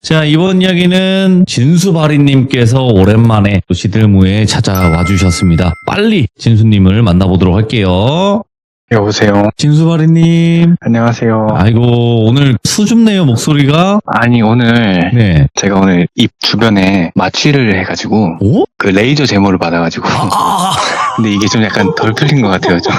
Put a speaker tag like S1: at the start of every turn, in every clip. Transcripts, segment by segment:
S1: 자, 이번 이야기는 진수바리님께서 오랜만에 또 시들무에 찾아와 주셨습니다. 빨리 진수님을 만나보도록 할게요.
S2: 여보세요.
S1: 진수바리님.
S2: 안녕하세요.
S1: 아이고, 오늘 수줍네요, 목소리가.
S2: 아니 오늘
S1: 네.
S2: 제가 오늘 입 주변에 마취를 해가지고
S1: 오?
S2: 그 레이저 제모를 받아가지고 근데 이게 좀 약간 덜 풀린 것 같아요. 좀.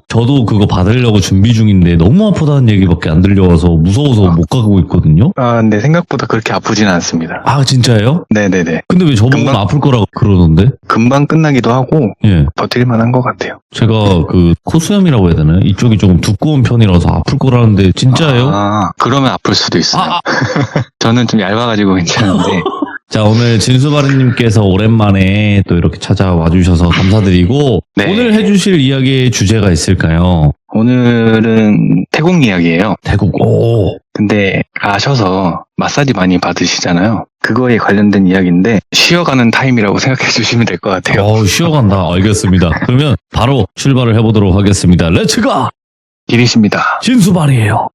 S1: 저도 그거 받으려고 준비 중인데 너무 아프다는 얘기밖에 안 들려와서 무서워서 못 가고 있거든요.
S2: 근데 생각보다 그렇게 아프지는 않습니다.
S1: 아, 진짜예요?
S2: 네네네.
S1: 근데 왜 저보고는
S2: 금방-
S1: 아플 거라고 그러던데?
S2: 금방 끝나기도 하고
S1: 예.
S2: 버틸만한 것 같아요.
S1: 제가 그 코수염이라고 해야 되나요? 이쪽이 조금 두꺼운 편이라서 아플 거라는데 진짜예요?
S2: 그러면 아플 수도 있어요.
S1: 아, 아.
S2: 저는 좀 얇아가지고 괜찮은데
S1: 자, 오늘 진수바리님께서 오랜만에 또 이렇게 찾아와 주셔서 감사드리고
S2: 네.
S1: 오늘 해주실 이야기의 주제가 있을까요?
S2: 오늘은 태국 이야기예요.
S1: 태국. 오.
S2: 근데 가셔서 마사지 많이 받으시잖아요. 그거에 관련된 이야기인데 쉬어가는 타임이라고 생각해 주시면 될 것 같아요.
S1: 쉬어간다. 알겠습니다. 그러면 바로 출발을 해보도록 하겠습니다. 렛츠가!
S2: 길이십니다.
S1: 진수바리예요.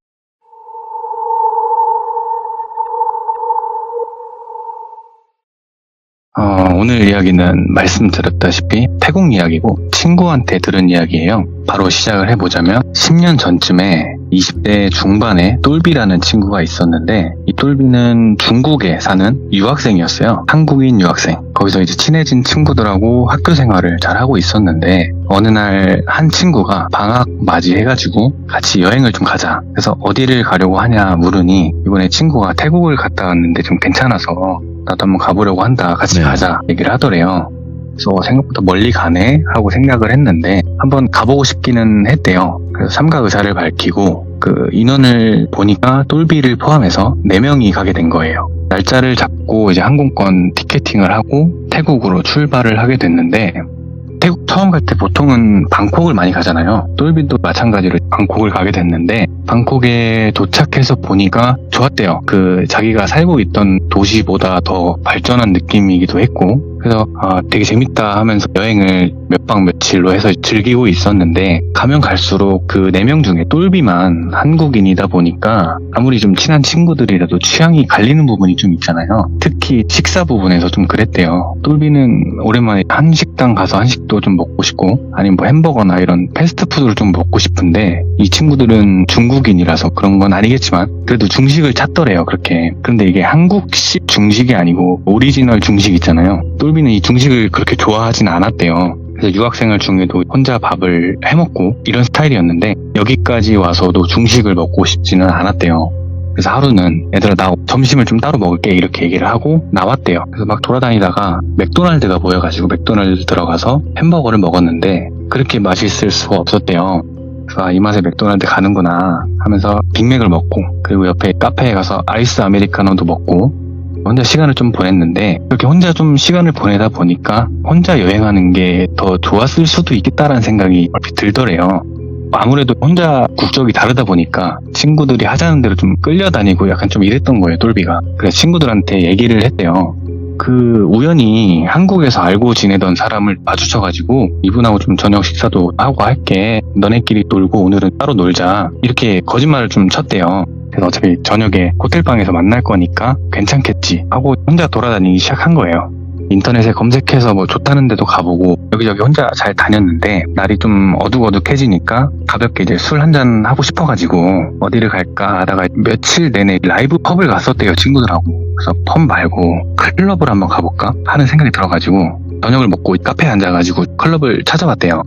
S2: 오늘 이야기는 말씀드렸다시피 태국 이야기고 친구한테 들은 이야기예요. 바로 시작을 해보자면 10년 전쯤에 20대 중반에 똘비라는 친구가 있었는데 이 똘비는 중국에 사는 유학생이었어요. 한국인 유학생. 거기서 이제 친해진 친구들하고 학교 생활을 잘 하고 있었는데 어느 날 한 친구가 방학 맞이해가지고 같이 여행을 좀 가자. 그래서 어디를 가려고 하냐 물으니 이번에 친구가 태국을 갔다 왔는데 좀 괜찮아서 나도 한번 가보려고 한다. 같이
S1: 네.
S2: 가자. 얘기를 하더래요. 그래서 생각보다 멀리 가네 하고 생각을 했는데 한번 가보고 싶기는 했대요. 그래서 삼가 의사를 밝히고 그 인원을 보니까 똘비를 포함해서 4명이 가게 된 거예요. 날짜를 잡고 이제 항공권 티켓팅을 하고 태국으로 출발을 하게 됐는데 태국 처음 갈 때 보통은 방콕을 많이 가잖아요. 똘비도 마찬가지로 방콕을 가게 됐는데 방콕에 도착해서 보니까 좋았대요. 그 자기가 살고 있던 도시보다 더 발전한 느낌이기도 했고 그래서 되게 재밌다 하면서 여행을 몇 박 며칠로 해서 즐기고 있었는데 가면 갈수록 그 4명 중에 똘비만 한국인이다 보니까 아무리 좀 친한 친구들이라도 취향이 갈리는 부분이 좀 있잖아요. 특히 식사 부분에서 좀 그랬대요. 똘비는 오랜만에 한식당 가서 한식도 좀 먹고 싶고 아니면 뭐 햄버거나 이런 패스트푸드를 좀 먹고 싶은데 이 친구들은 중국인이라서 그런 건 아니겠지만 그래도 중식을 찾더래요. 그렇게. 그런데 이게 한국식 중식이 아니고 오리지널 중식 있잖아요. 똘비는 이 중식을 그렇게 좋아하진 않았대요. 그래서 유학생활 중에도 혼자 밥을 해먹고 이런 스타일이었는데 여기까지 와서도 중식을 먹고 싶지는 않았대요. 그래서 하루는 얘들아 나 점심을 좀 따로 먹을게 이렇게 얘기를 하고 나왔대요. 그래서 막 돌아다니다가 맥도날드가 보여가지고 맥도날드 들어가서 햄버거를 먹었는데 그렇게 맛있을 수가 없었대요. 그래서 이 맛에 맥도날드 가는구나 하면서 빅맥을 먹고 그리고 옆에 카페에 가서 아이스 아메리카노도 먹고 혼자 시간을 좀 보냈는데 그렇게 혼자 좀 시간을 보내다 보니까 혼자 여행하는 게 더 좋았을 수도 있겠다라는 생각이 얼핏 들더래요. 아무래도 혼자 국적이 다르다 보니까 친구들이 하자는 대로 좀 끌려다니고 약간 좀 이랬던 거예요, 똘비가. 그래서 친구들한테 얘기를 했대요. 그 우연히 한국에서 알고 지내던 사람을 마주쳐가지고 이분하고 좀 저녁 식사도 하고 할게. 너네끼리 놀고 오늘은 따로 놀자. 이렇게 거짓말을 좀 쳤대요. 그래서 어차피 저녁에 호텔방에서 만날 거니까 괜찮겠지 하고 혼자 돌아다니기 시작한 거예요. 인터넷에 검색해서 뭐 좋다는 데도 가보고 여기저기 혼자 잘 다녔는데 날이 좀 어둑어둑해지니까 가볍게 이제 술 한잔 하고 싶어가지고 어디를 갈까 하다가 며칠 내내 라이브 펍을 갔었대요, 친구들하고. 그래서 펍 말고 클럽을 한번 가볼까 하는 생각이 들어가지고 저녁을 먹고 카페에 앉아가지고 클럽을 찾아봤대요.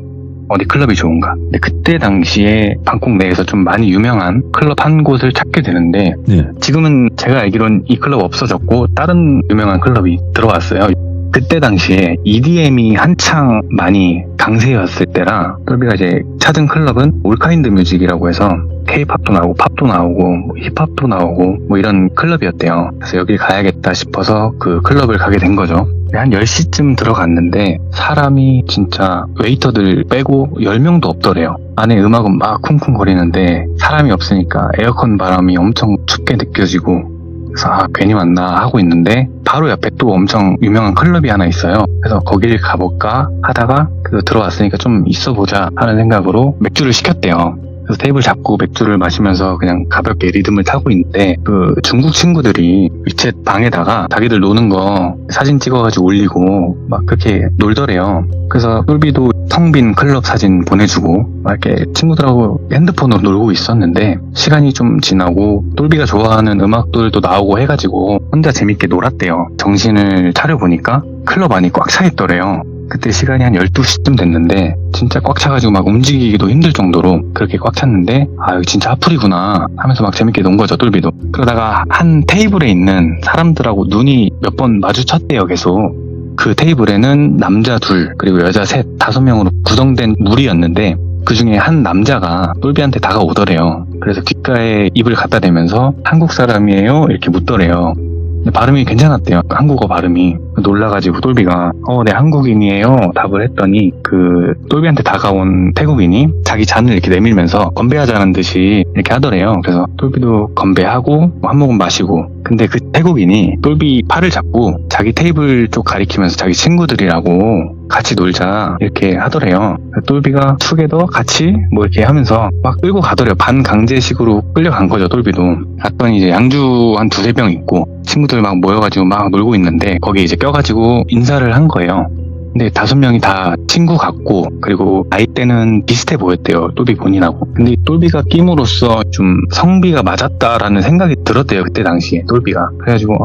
S2: 어디 클럽이 좋은가. 근데 그때 당시에 방콕 내에서 좀 많이 유명한 클럽 한 곳을 찾게 되는데
S1: 네.
S2: 지금은 제가 알기로는 이 클럽 없어졌고 다른 유명한 클럽이 들어왔어요. 그때 당시에 EDM이 한창 많이 강세였을 때라 똘비가 이제 찾은 클럽은 올카인드 뮤직이라고 해서 K-팝도 나오고 팝도 나오고 뭐 힙합도 나오고 뭐 이런 클럽이었대요. 그래서 여기 가야겠다 싶어서 그 클럽을 가게 된 거죠. 한 10시쯤 들어갔는데 사람이 진짜 웨이터들 빼고 10명도 없더래요. 안에 음악은 막 쿵쿵거리는데 사람이 없으니까 에어컨 바람이 엄청 춥게 느껴지고 그래서 괜히 왔나 하고 있는데 바로 옆에 또 엄청 유명한 클럽이 하나 있어요. 그래서 거기를 가볼까 하다가 들어왔으니까 좀 있어보자 하는 생각으로 맥주를 시켰대요. 그래서 테이블 잡고 맥주를 마시면서 그냥 가볍게 리듬을 타고 있는데 그 중국 친구들이 위챗 방에다가 자기들 노는 거 사진 찍어가지고 올리고 막 그렇게 놀더래요. 그래서 똘비도 텅 빈 클럽 사진 보내주고 막 이렇게 친구들하고 핸드폰으로 놀고 있었는데 시간이 좀 지나고 똘비가 좋아하는 음악들도 나오고 해가지고 혼자 재밌게 놀았대요. 정신을 차려보니까 클럽 안이 꽉 차 있더래요. 그때 시간이 한 12시쯤 됐는데 진짜 꽉 차가지고 막 움직이기도 힘들 정도로 그렇게 꽉 찼는데 아 여기 진짜 하풀이구나 하면서 막 재밌게 논 거죠, 똘비도. 그러다가 한 테이블에 있는 사람들하고 눈이 몇 번 마주쳤대요, 계속. 그 테이블에는 남자 둘 그리고 여자 셋, 5명으로 구성된 무리였는데 그 중에 한 남자가 똘비한테 다가오더래요. 그래서 귓가에 입을 갖다 대면서 한국 사람이에요? 이렇게 묻더래요. 근데 발음이 괜찮았대요. 한국어 발음이. 놀라가지고 똘비가 네 한국인이에요 답을 했더니 그 똘비한테 다가온 태국인이 자기 잔을 이렇게 내밀면서 건배하자는 듯이 이렇게 하더래요. 그래서 똘비도 건배하고 한 모금 마시고 근데 그 태국인이 똘비 팔을 잡고 자기 테이블 쪽 가리키면서 자기 친구들이라고 같이 놀자 이렇게 하더래요. 똘비가 투게더 같이 뭐 이렇게 하면서 막 끌고 가더래요. 반강제식으로 끌려간 거죠, 똘비도. 갔더니 이제 양주 한 2-3병 있고 친구들 막 모여가지고 막 놀고 있는데 거기에 이제 껴가지고 인사를 한 거예요. 근데 5명이 다 친구 같고 그리고 나이대는 비슷해 보였대요, 똘비 본인하고. 근데 똘비가 끼므로써 좀 성비가 맞았다라는 생각이 들었대요, 그때 당시에 똘비가. 그래가지고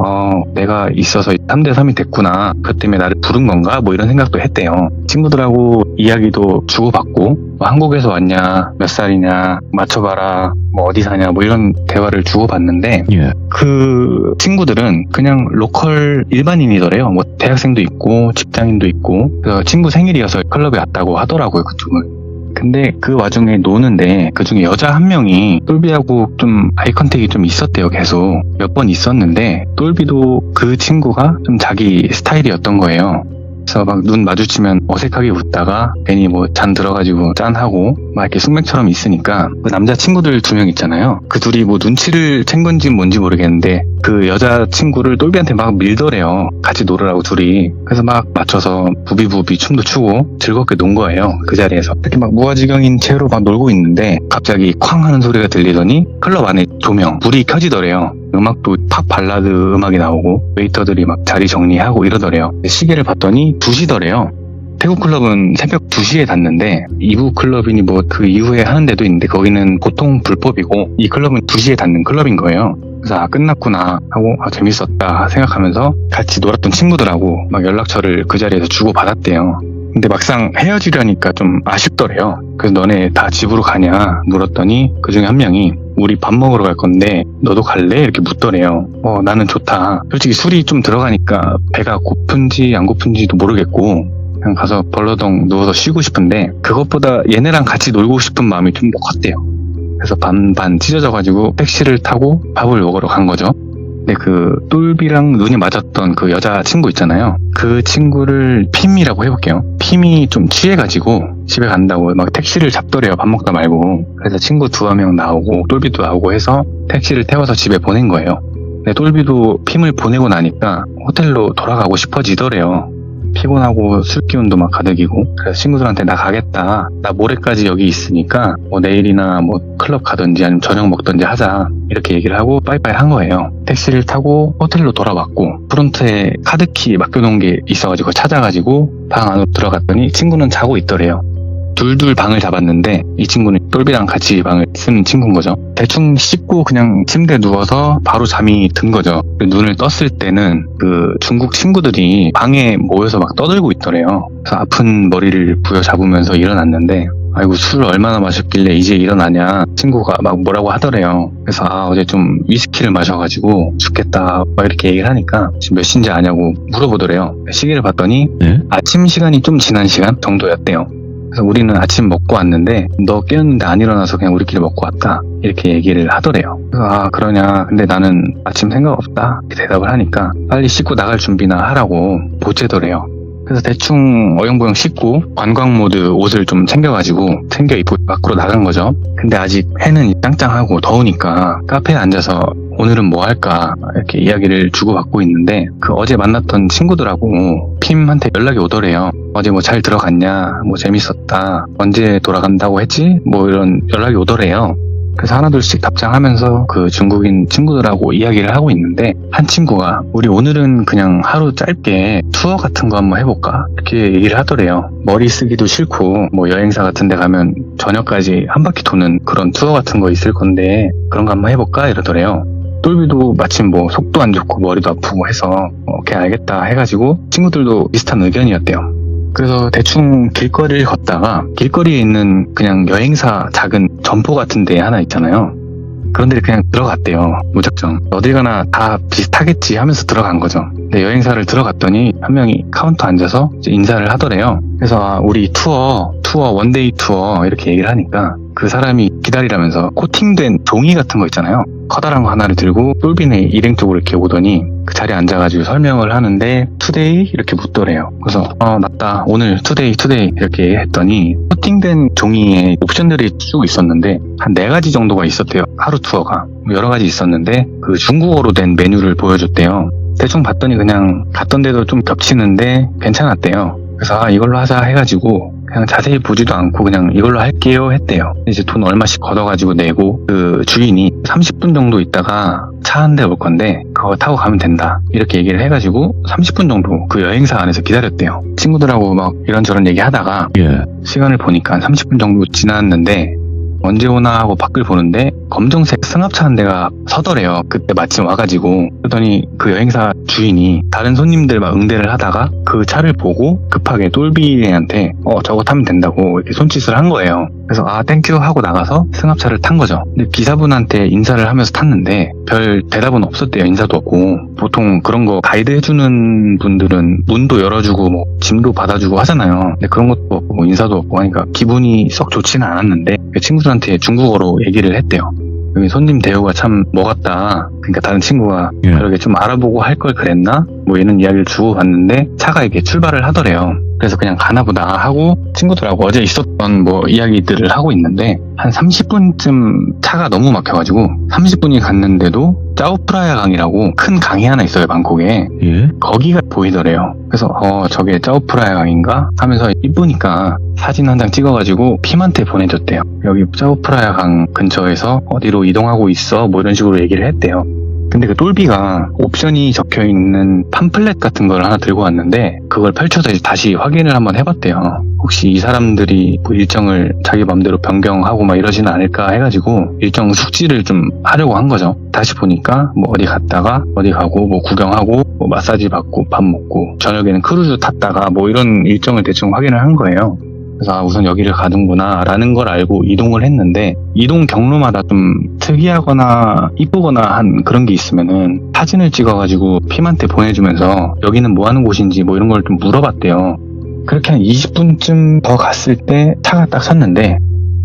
S2: 내가 있어서 3대3이 됐구나, 그것 때문에 나를 부른 건가 뭐 이런 생각도 했대요. 친구들하고 이야기도 주고받고 뭐 한국에서 왔냐, 몇 살이냐, 맞춰봐라, 뭐 어디 사냐 뭐 이런 대화를 주고받는데
S1: 예.
S2: 그 친구들은 그냥 로컬 일반인이더래요. 뭐 대학생도 있고 직장인도 있고. 그래서 친구 생일이어서 클럽에 왔다고 하더라고요, 그쪽은. 근데 그 와중에 노는데 그 중에 여자 한 명이 똘비하고 좀 아이 컨택이 좀 있었대요. 계속 몇 번 있었는데 똘비도 그 친구가 좀 자기 스타일이었던 거예요. 그래서 막 눈 마주치면 어색하게 웃다가 괜히 뭐 잔 들어가지고 짠하고 막 이렇게 숙맥처럼 있으니까 그 남자 친구들 2명 있잖아요. 그 둘이 뭐 눈치를 챈 건지 뭔지 모르겠는데 그 여자 친구를 똘비한테 막 밀더래요. 같이 놀으라고 둘이. 그래서 막 맞춰서 부비부비 춤도 추고 즐겁게 논 거예요, 그 자리에서. 이렇게 막 무아지경인 채로 막 놀고 있는데 갑자기 쾅 하는 소리가 들리더니 클럽 안에 조명, 불이 켜지더래요. 음악도 팝 발라드 음악이 나오고 웨이터들이 막 자리 정리하고 이러더래요. 시계를 봤더니 2시더래요. 태국 클럽은 새벽 2시에 닫는데 2부 클럽이니 뭐 그 이후에 하는 데도 있는데 거기는 보통 불법이고 이 클럽은 2시에 닫는 클럽인 거예요. 그래서 끝났구나 하고 재밌었다 생각하면서 같이 놀았던 친구들하고 막 연락처를 그 자리에서 주고받았대요. 근데 막상 헤어지려니까 좀 아쉽더래요. 그래서 너네 다 집으로 가냐 물었더니 그 중에 한 명이 우리 밥 먹으러 갈 건데 너도 갈래? 이렇게 묻더래요. 나는 좋다. 솔직히 술이 좀 들어가니까 배가 고픈지 안 고픈지도 모르겠고 그냥 가서 벌러덩 누워서 쉬고 싶은데 그것보다 얘네랑 같이 놀고 싶은 마음이 좀 더 컸대요. 그래서 반반 찢어져가지고 택시를 타고 밥을 먹으러 간 거죠. 근데 그 똘비랑 눈이 맞았던 그 여자 친구 있잖아요. 그 친구를 핌이라고 해볼게요. 핌이 좀 취해가지고 집에 간다고 막 택시를 잡더래요, 밥 먹다 말고. 그래서 친구 2명 나오고 똘비도 나오고 해서 택시를 태워서 집에 보낸 거예요. 근데 똘비도 핌을 보내고 나니까 호텔로 돌아가고 싶어지더래요. 피곤하고 술 기운도 막 가득이고. 그래서 친구들한테 나 가겠다, 나 모레까지 여기 있으니까 뭐 내일이나 뭐 클럽 가든지 아니면 저녁 먹든지 하자 이렇게 얘기를 하고 빠이빠이 한 거예요. 택시를 타고 호텔로 돌아왔고 프론트에 카드키 맡겨놓은 게 있어가지고 찾아가지고 방 안으로 들어갔더니 친구는 자고 있더래요. 둘둘 방을 잡았는데 이 친구는 똘비랑 같이 방을 쓰는 친구인 거죠. 대충 씻고 그냥 침대에 누워서 바로 잠이 든 거죠. 눈을 떴을 때는 그 중국 친구들이 방에 모여서 막 떠들고 있더래요. 그래서 아픈 머리를 부여잡으면서 일어났는데 아이고 술 얼마나 마셨길래 이제 일어나냐, 친구가 막 뭐라고 하더래요. 그래서 어제 좀 위스키를 마셔가지고 죽겠다 막 이렇게 얘기를 하니까 지금 몇 시인지 아냐고 물어보더래요. 시계를 봤더니
S1: 네?
S2: 아침 시간이 좀 지난 시간 정도였대요. 그래서 우리는 아침 먹고 왔는데 너 깨었는데 안 일어나서 그냥 우리끼리 먹고 왔다 이렇게 얘기를 하더래요. 그래서 그러냐, 근데 나는 아침 생각 없다 이렇게 대답을 하니까 빨리 씻고 나갈 준비나 하라고 보채더래요. 그래서 대충 어영부영 씻고 관광 모드 옷을 좀 챙겨가지고 챙겨 입고 밖으로 나간 거죠. 근데 아직 해는 짱짱하고 더우니까 카페에 앉아서 오늘은 뭐 할까 이렇게 이야기를 주고받고 있는데 그 어제 만났던 친구들하고 핌한테 연락이 오더래요. 어제 뭐 잘 들어갔냐, 뭐 재밌었다, 언제 돌아간다고 했지, 뭐 이런 연락이 오더래요. 그래서 하나둘씩 답장하면서 그 중국인 친구들하고 이야기를 하고 있는데 한 친구가 우리 오늘은 그냥 하루 짧게 투어 같은 거 한번 해볼까 이렇게 얘기를 하더래요. 머리 쓰기도 싫고 뭐 여행사 같은 데 가면 저녁까지 한 바퀴 도는 그런 투어 같은 거 있을 건데 그런 거 한번 해볼까 이러더래요. 똘비도 마침 뭐 속도 안 좋고 머리도 아프고 해서 오케이 알겠다 해가지고 친구들도 비슷한 의견이었대요. 그래서 대충 길거리를 걷다가 길거리에 있는 그냥 여행사 작은 점포 같은 데 하나 있잖아요. 그런 데를 그냥 들어갔대요. 무작정. 어딜 가나 다 비슷하겠지 하면서 들어간 거죠. 근데 여행사를 들어갔더니 한 명이 카운터 앉아서 이제 인사를 하더래요. 그래서 아, 우리 투어 원데이 투어 이렇게 얘기를 하니까 그 사람이 기다리라면서 코팅된 종이 같은 거 있잖아요. 커다란 거 하나를 들고 똘비네 일행 쪽으로 이렇게 오더니 그 자리에 앉아가지고 설명을 하는데 투데이 이렇게 묻더래요. 그래서 맞다 오늘 투데이 이렇게 했더니 코팅된 종이에 옵션들이 쭉 있었는데 한 4가지 정도가 있었대요. 하루 투어가 여러 가지 있었는데 그 중국어로 된 메뉴를 보여줬대요. 대충 봤더니 그냥 갔던 데도 좀 겹치는데 괜찮았대요. 그래서 이걸로 하자 해가지고 그냥 자세히 보지도 않고 그냥 이걸로 할게요 했대요. 이제 돈 얼마씩 걷어가지고 내고 그 주인이 30분 정도 있다가 차 한 대 올 건데 그거 타고 가면 된다 이렇게 얘기를 해가지고 30분 정도 그 여행사 안에서 기다렸대요. 친구들하고 막 이런저런 얘기하다가
S1: 예.
S2: 시간을 보니까 30분 정도 지났는데 언제 오나 하고 밖을 보는데 검정색 승합차 한 대가 서더래요. 그때 마침 와가지고 그러더니 그 여행사 주인이 다른 손님들 막 응대를 하다가 그 차를 보고 급하게 똘비한테 저거 타면 된다고 이렇게 손짓을 한 거예요. 그래서 땡큐 하고 나가서 승합차를 탄 거죠. 근데 기사분한테 인사를 하면서 탔는데 별 대답은 없었대요. 인사도 없고. 보통 그런 거 가이드 해주는 분들은 문도 열어주고 뭐 짐도 받아주고 하잖아요. 근데 그런 것도 없고 뭐 인사도 없고 하니까 기분이 썩 좋지는 않았는데 그 친구들한테 중국어로 얘기를 했대요. 여기 손님 대우가 참 뭐 같다. 그러니까 다른 친구가
S1: 예.
S2: 그러게 좀 알아보고 할 걸 그랬나? 뭐 이런 이야기를 주고받는데 차가 이렇게 출발을 하더래요. 그래서 그냥 가나보다 하고 친구들하고 어제 있었던 뭐 이야기들을 하고 있는데 한 30분쯤 차가 너무 막혀가지고 30분이 갔는데도 짜오프라야 강이라고 큰 강이 하나 있어요. 방콕에.
S1: 예.
S2: 거기가 보이더래요. 그래서 저게 짜오프라야 강인가 하면서 이쁘니까 사진 한 장 찍어가지고 핌한테 보내줬대요. 여기 짜오프라야 강 근처에서 어디로 이동하고 있어 뭐 이런 식으로 얘기를 했대요. 근데 그 똘비가 옵션이 적혀있는 팜플렛 같은 걸 하나 들고 왔는데 그걸 펼쳐서 이제 다시 확인을 한번 해봤대요. 혹시 이 사람들이 뭐 일정을 자기 맘대로 변경하고 막 이러지는 않을까 해가지고 일정 숙지를 좀 하려고 한 거죠. 다시 보니까 뭐 어디 갔다가 어디 가고 뭐 구경하고 뭐 마사지 받고 밥 먹고 저녁에는 크루즈 탔다가 뭐 이런 일정을 대충 확인을 한 거예요. 그래서 우선 여기를 가는구나 라는 걸 알고 이동을 했는데 이동 경로마다 좀 특이하거나 이쁘거나 한 그런 게 있으면은 사진을 찍어가지고 핌한테 보내주면서 여기는 뭐 하는 곳인지 뭐 이런 걸 좀 물어봤대요. 그렇게 한 20분쯤 더 갔을 때 차가 딱 섰는데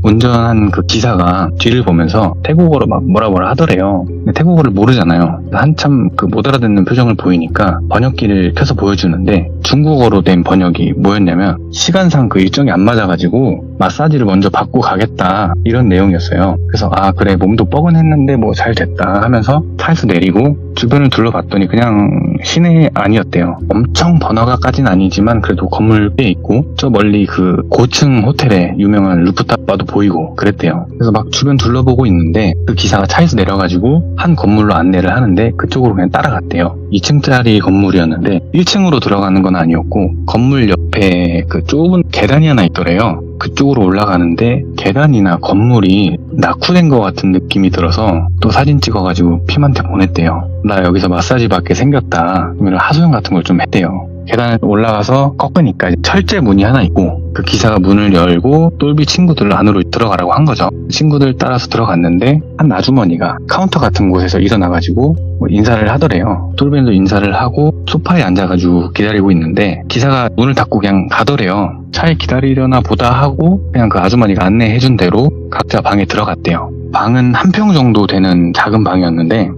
S2: 운전한 그 기사가 뒤를 보면서 태국어로 막 뭐라 하더래요. 근데 태국어를 모르잖아요. 한참 그 못 알아듣는 표정을 보이니까 번역기를 켜서 보여주는데 중국어로 된 번역이 뭐였냐면 시간상 그 일정이 안 맞아가지고 마사지를 먼저 받고 가겠다 이런 내용이었어요. 그래서 그래 몸도 뻐근했는데 뭐 잘 됐다 하면서 차에서 내리고 주변을 둘러봤더니 그냥 시내 아니었대요. 엄청 번화가까지는 아니지만 그래도 건물 꽤 있고 저 멀리 그 고층 호텔에 유명한 루프탑 바도 보이고 그랬대요. 그래서 막 주변 둘러보고 있는데 그 기사가 차에서 내려가지고 한 건물로 안내를 하는데 그쪽으로 그냥 따라갔대요. 2층짜리 건물이었는데 1층으로 들어가는 건 아니었고 건물 옆에 그 좁은 계단이 하나 있더래요. 그쪽으로 올라가는데 계단이나 건물이 낙후된 것 같은 느낌이 들어서 또 사진 찍어가지고 핌한테 보냈대요. 나 여기서 마사지 받게 생겼다. 이런 하소연 같은 걸 좀 했대요. 계단에 올라가서 꺾으니까 철제 문이 하나 있고 그 기사가 문을 열고 똘비 친구들 안으로 들어가라고 한 거죠. 친구들 따라서 들어갔는데 한 아주머니가 카운터 같은 곳에서 일어나가지고 뭐 인사를 하더래요. 똘비도 인사를 하고 소파에 앉아가지고 기다리고 있는데 기사가 문을 닫고 그냥 가더래요. 차에 기다리려나 보다 하고 그냥 그 아주머니가 안내해준 대로 각자 방에 들어갔대요. 방은 한 평 정도 되는 작은 방이었는데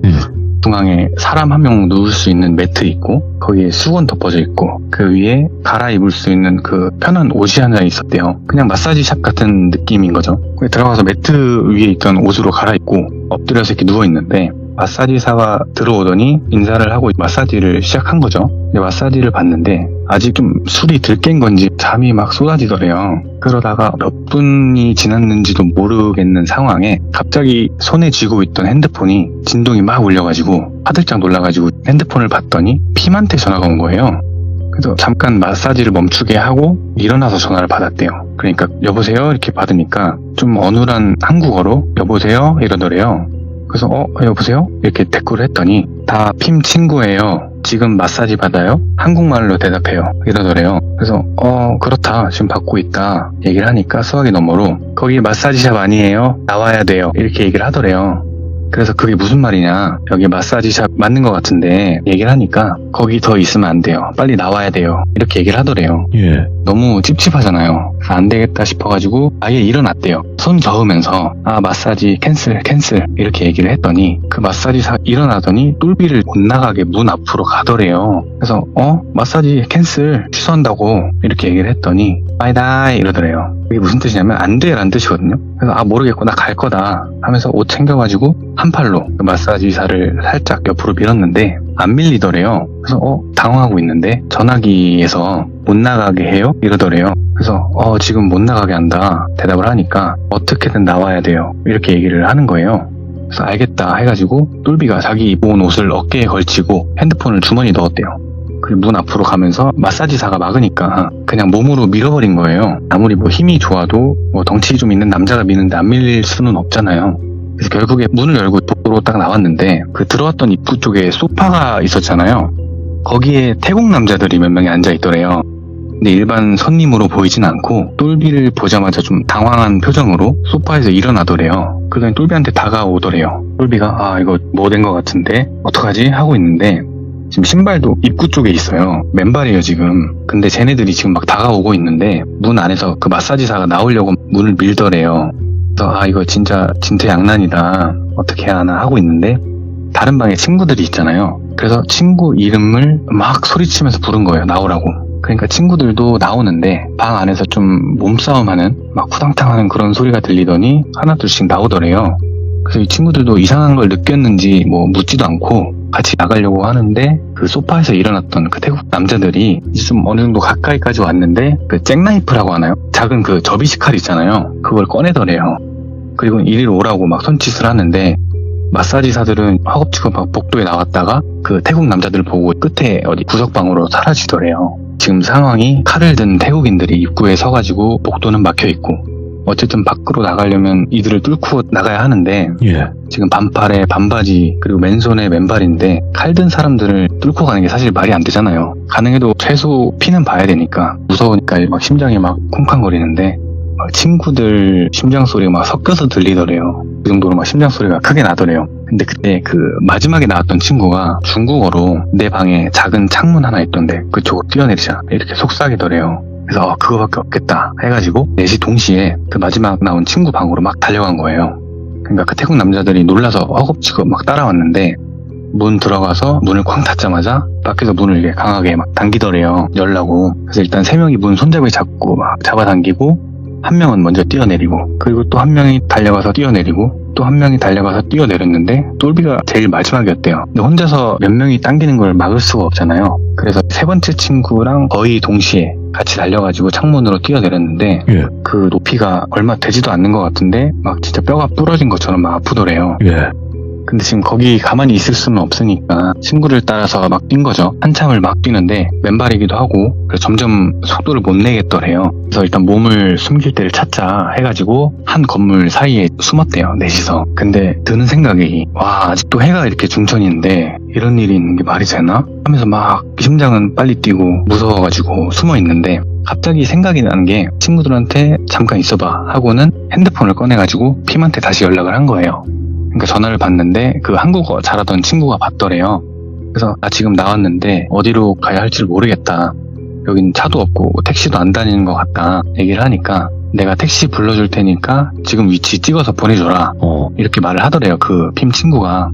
S2: 중앙에 사람 한 명 누울 수 있는 매트 있고 거기에 수건 덮어져 있고 그 위에 갈아입을 수 있는 그 편한 옷이 하나 있었대요. 그냥 마사지샵 같은 느낌인 거죠. 거기 들어가서 매트 위에 있던 옷으로 갈아입고 엎드려서 이렇게 누워 있는데 마사지사가 들어오더니 인사를 하고 마사지를 시작한 거죠. 근데 마사지를 받는데 아직 좀 술이 들 깬 건지 잠이 막 쏟아지더래요. 그러다가 몇 분이 지났는지도 모르겠는 상황에 갑자기 손에 쥐고 있던 핸드폰이 진동이 막 울려가지고 화들짝 놀라가지고 핸드폰을 봤더니 핌한테 전화가 온 거예요. 그래서 잠깐 마사지를 멈추게 하고 일어나서 전화를 받았대요. 그러니까 여보세요? 이렇게 받으니까 좀 어눌한 한국어로 여보세요? 이러더래요. 그래서 여보세요? 이렇게 대꾸를 했더니 다 핌 친구예요. 지금 마사지 받아요? 한국말로 대답해요. 이러더래요. 그래서 그렇다. 지금 받고 있다. 얘기를 하니까 수화기 너머로 거기 마사지샵 아니에요? 나와야 돼요. 이렇게 얘기를 하더래요. 그래서 그게 무슨 말이냐, 여기 마사지샵 맞는 것 같은데 얘기를 하니까 거기 더 있으면 안 돼요. 빨리 나와야 돼요. 이렇게 얘기를 하더래요.
S1: 예.
S2: 너무 찝찝하잖아요. 안 되겠다 싶어가지고 아예 일어났대요. 손 저으면서 마사지 캔슬 이렇게 얘기를 했더니 그 마사지사 일어나더니 똘비를 못 나가게 문 앞으로 가더래요. 그래서 마사지 캔슬 취소한다고 이렇게 얘기를 했더니 아니다 이러더래요. 이게 무슨 뜻이냐면 안 돼 라는 뜻이거든요. 그래서 모르겠고 나 갈 거다 하면서 옷 챙겨가지고 한 팔로 그 마사지사를 살짝 옆으로 밀었는데 안 밀리더래요. 그래서 당황하고 있는데 전화기에서 못 나가게 해요? 이러더래요. 그래서 지금 못 나가게 한다 대답을 하니까 어떻게든 나와야 돼요. 이렇게 얘기를 하는 거예요. 그래서 알겠다 해가지고 똘비가 자기 입고 온 옷을 어깨에 걸치고 핸드폰을 주머니에 넣었대요. 그리고 문 앞으로 가면서 마사지사가 막으니까 그냥 몸으로 밀어버린 거예요. 아무리 뭐 힘이 좋아도 뭐 덩치 좀 있는 남자가 미는데 안 밀릴 수는 없잖아요. 그래서 결국에 문을 열고 도로 딱 나왔는데 그 들어왔던 입구 쪽에 소파가 있었잖아요. 거기에 태국 남자들이 몇 명이 앉아 있더래요. 근데 일반 손님으로 보이진 않고 똘비를 보자마자 좀 당황한 표정으로 소파에서 일어나더래요. 그러더니 똘비한테 다가오더래요. 똘비가 이거 뭐 된 것 같은데 어떡하지? 하고 있는데 지금 신발도 입구 쪽에 있어요. 맨발이에요 지금. 근데 쟤네들이 지금 막 다가오고 있는데 문 안에서 그 마사지사가 나오려고 문을 밀더래요. 그래서 이거 진짜 양난이다. 어떻게 해야 하나 하고 있는데 다른 방에 친구들이 있잖아요. 그래서 친구 이름을 막 소리치면서 부른 거예요. 나오라고. 그러니까 친구들도 나오는데 방 안에서 좀 몸싸움하는 막 후당탕하는 그런 소리가 들리더니 하나둘씩 나오더래요. 그래서 이 친구들도 이상한 걸 느꼈는지 뭐 묻지도 않고 같이 나가려고 하는데 그 소파에서 일어났던 그 태국 남자들이 이제 좀 어느 정도 가까이까지 왔는데 그 잭나이프라고 하나요? 작은 그 접이식 칼 있잖아요. 그걸 꺼내더래요. 그리고 이리로 오라고 막 손짓을 하는데 마사지사들은 허겁지겁 막 복도에 나왔다가 그 태국 남자들 보고 끝에 어디 구석방으로 사라지더래요. 지금 상황이 칼을 든 태국인들이 입구에 서가지고 복도는 막혀있고 어쨌든 밖으로 나가려면 이들을 뚫고 나가야 하는데
S1: 예.
S2: 지금 반팔에 반바지 그리고 맨손에 맨발인데 칼 든 사람들을 뚫고 가는 게 사실 말이 안 되잖아요. 가능해도 최소 피는 봐야 되니까 무서우니까 막 심장이 막 쿵쾅거리는데 친구들 심장 소리가 막 섞여서 들리더래요. 그 정도로 막 심장 소리가 크게 나더래요. 근데 그때 그 마지막에 나왔던 친구가 중국어로 내 방에 작은 창문 하나 있던데 그쪽으로 뛰어내리자 이렇게 속삭이더래요. 그래서 그거밖에 없겠다 해가지고 넷이 동시에 그 마지막 나온 친구 방으로 막 달려간 거예요. 그러니까 그 태국 남자들이 놀라서 허겁지겁 막 따라왔는데 문 들어가서 문을 쾅 닫자마자 밖에서 문을 이렇게 강하게 막 당기더래요. 열라고. 그래서 일단 3명이 문 손잡이 잡고 막 잡아당기고 한 명은 먼저 뛰어내리고 그리고 또 한 명이 달려가서 뛰어내리고 또 한 명이 달려가서 뛰어내렸는데 똘비가 제일 마지막이었대요. 근데 혼자서 몇 명이 당기는 걸 막을 수가 없잖아요. 그래서 세 번째 친구랑 거의 동시에 같이 달려가지고 창문으로 뛰어내렸는데
S1: 예.
S2: 그 높이가 얼마 되지도 않는 것 같은데 막 진짜 뼈가 부러진 것처럼 막 아프더래요.
S1: 예.
S2: 근데 지금 거기 가만히 있을 수는 없으니까 친구를 따라서 막 뛴 거죠. 한참을 막 뛰는데 맨발이기도 하고 그래서 점점 속도를 못 내겠더래요. 그래서 일단 몸을 숨길 데를 찾자 해가지고 한 건물 사이에 숨었대요. 넷이서. 근데 드는 생각이 아직도 해가 이렇게 중천인데 이런 일이 있는 게 말이 되나? 하면서 막 심장은 빨리 뛰고 무서워가지고 숨어 있는데 갑자기 생각이 나는 게 친구들한테 잠깐 있어봐 하고는 핸드폰을 꺼내가지고 핌한테 다시 연락을 한 거예요. 그러니까 전화를 받는데 그 한국어 잘하던 친구가 받더래요. 그래서 나 지금 나왔는데 어디로 가야 할지를 모르겠다. 여긴 차도 없고 택시도 안 다니는 것 같다. 얘기를 하니까 내가 택시 불러줄 테니까 지금 위치 찍어서 보내줘라. 이렇게 말을 하더래요. 그 핌 친구가.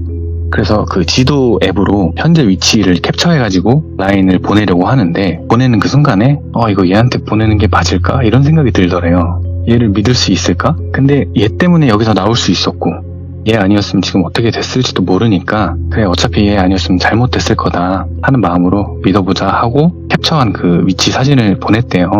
S2: 그래서 그 지도 앱으로 현재 위치를 캡처해가지고 라인을 보내려고 하는데 보내는 그 순간에 이거 얘한테 보내는 게 맞을까? 이런 생각이 들더래요. 얘를 믿을 수 있을까? 근데 얘 때문에 여기서 나올 수 있었고 얘 아니었으면 지금 어떻게 됐을지도 모르니까 그래 어차피 얘 아니었으면 잘못됐을 거다 하는 마음으로 믿어보자 하고 캡처한 그 위치 사진을 보냈대요.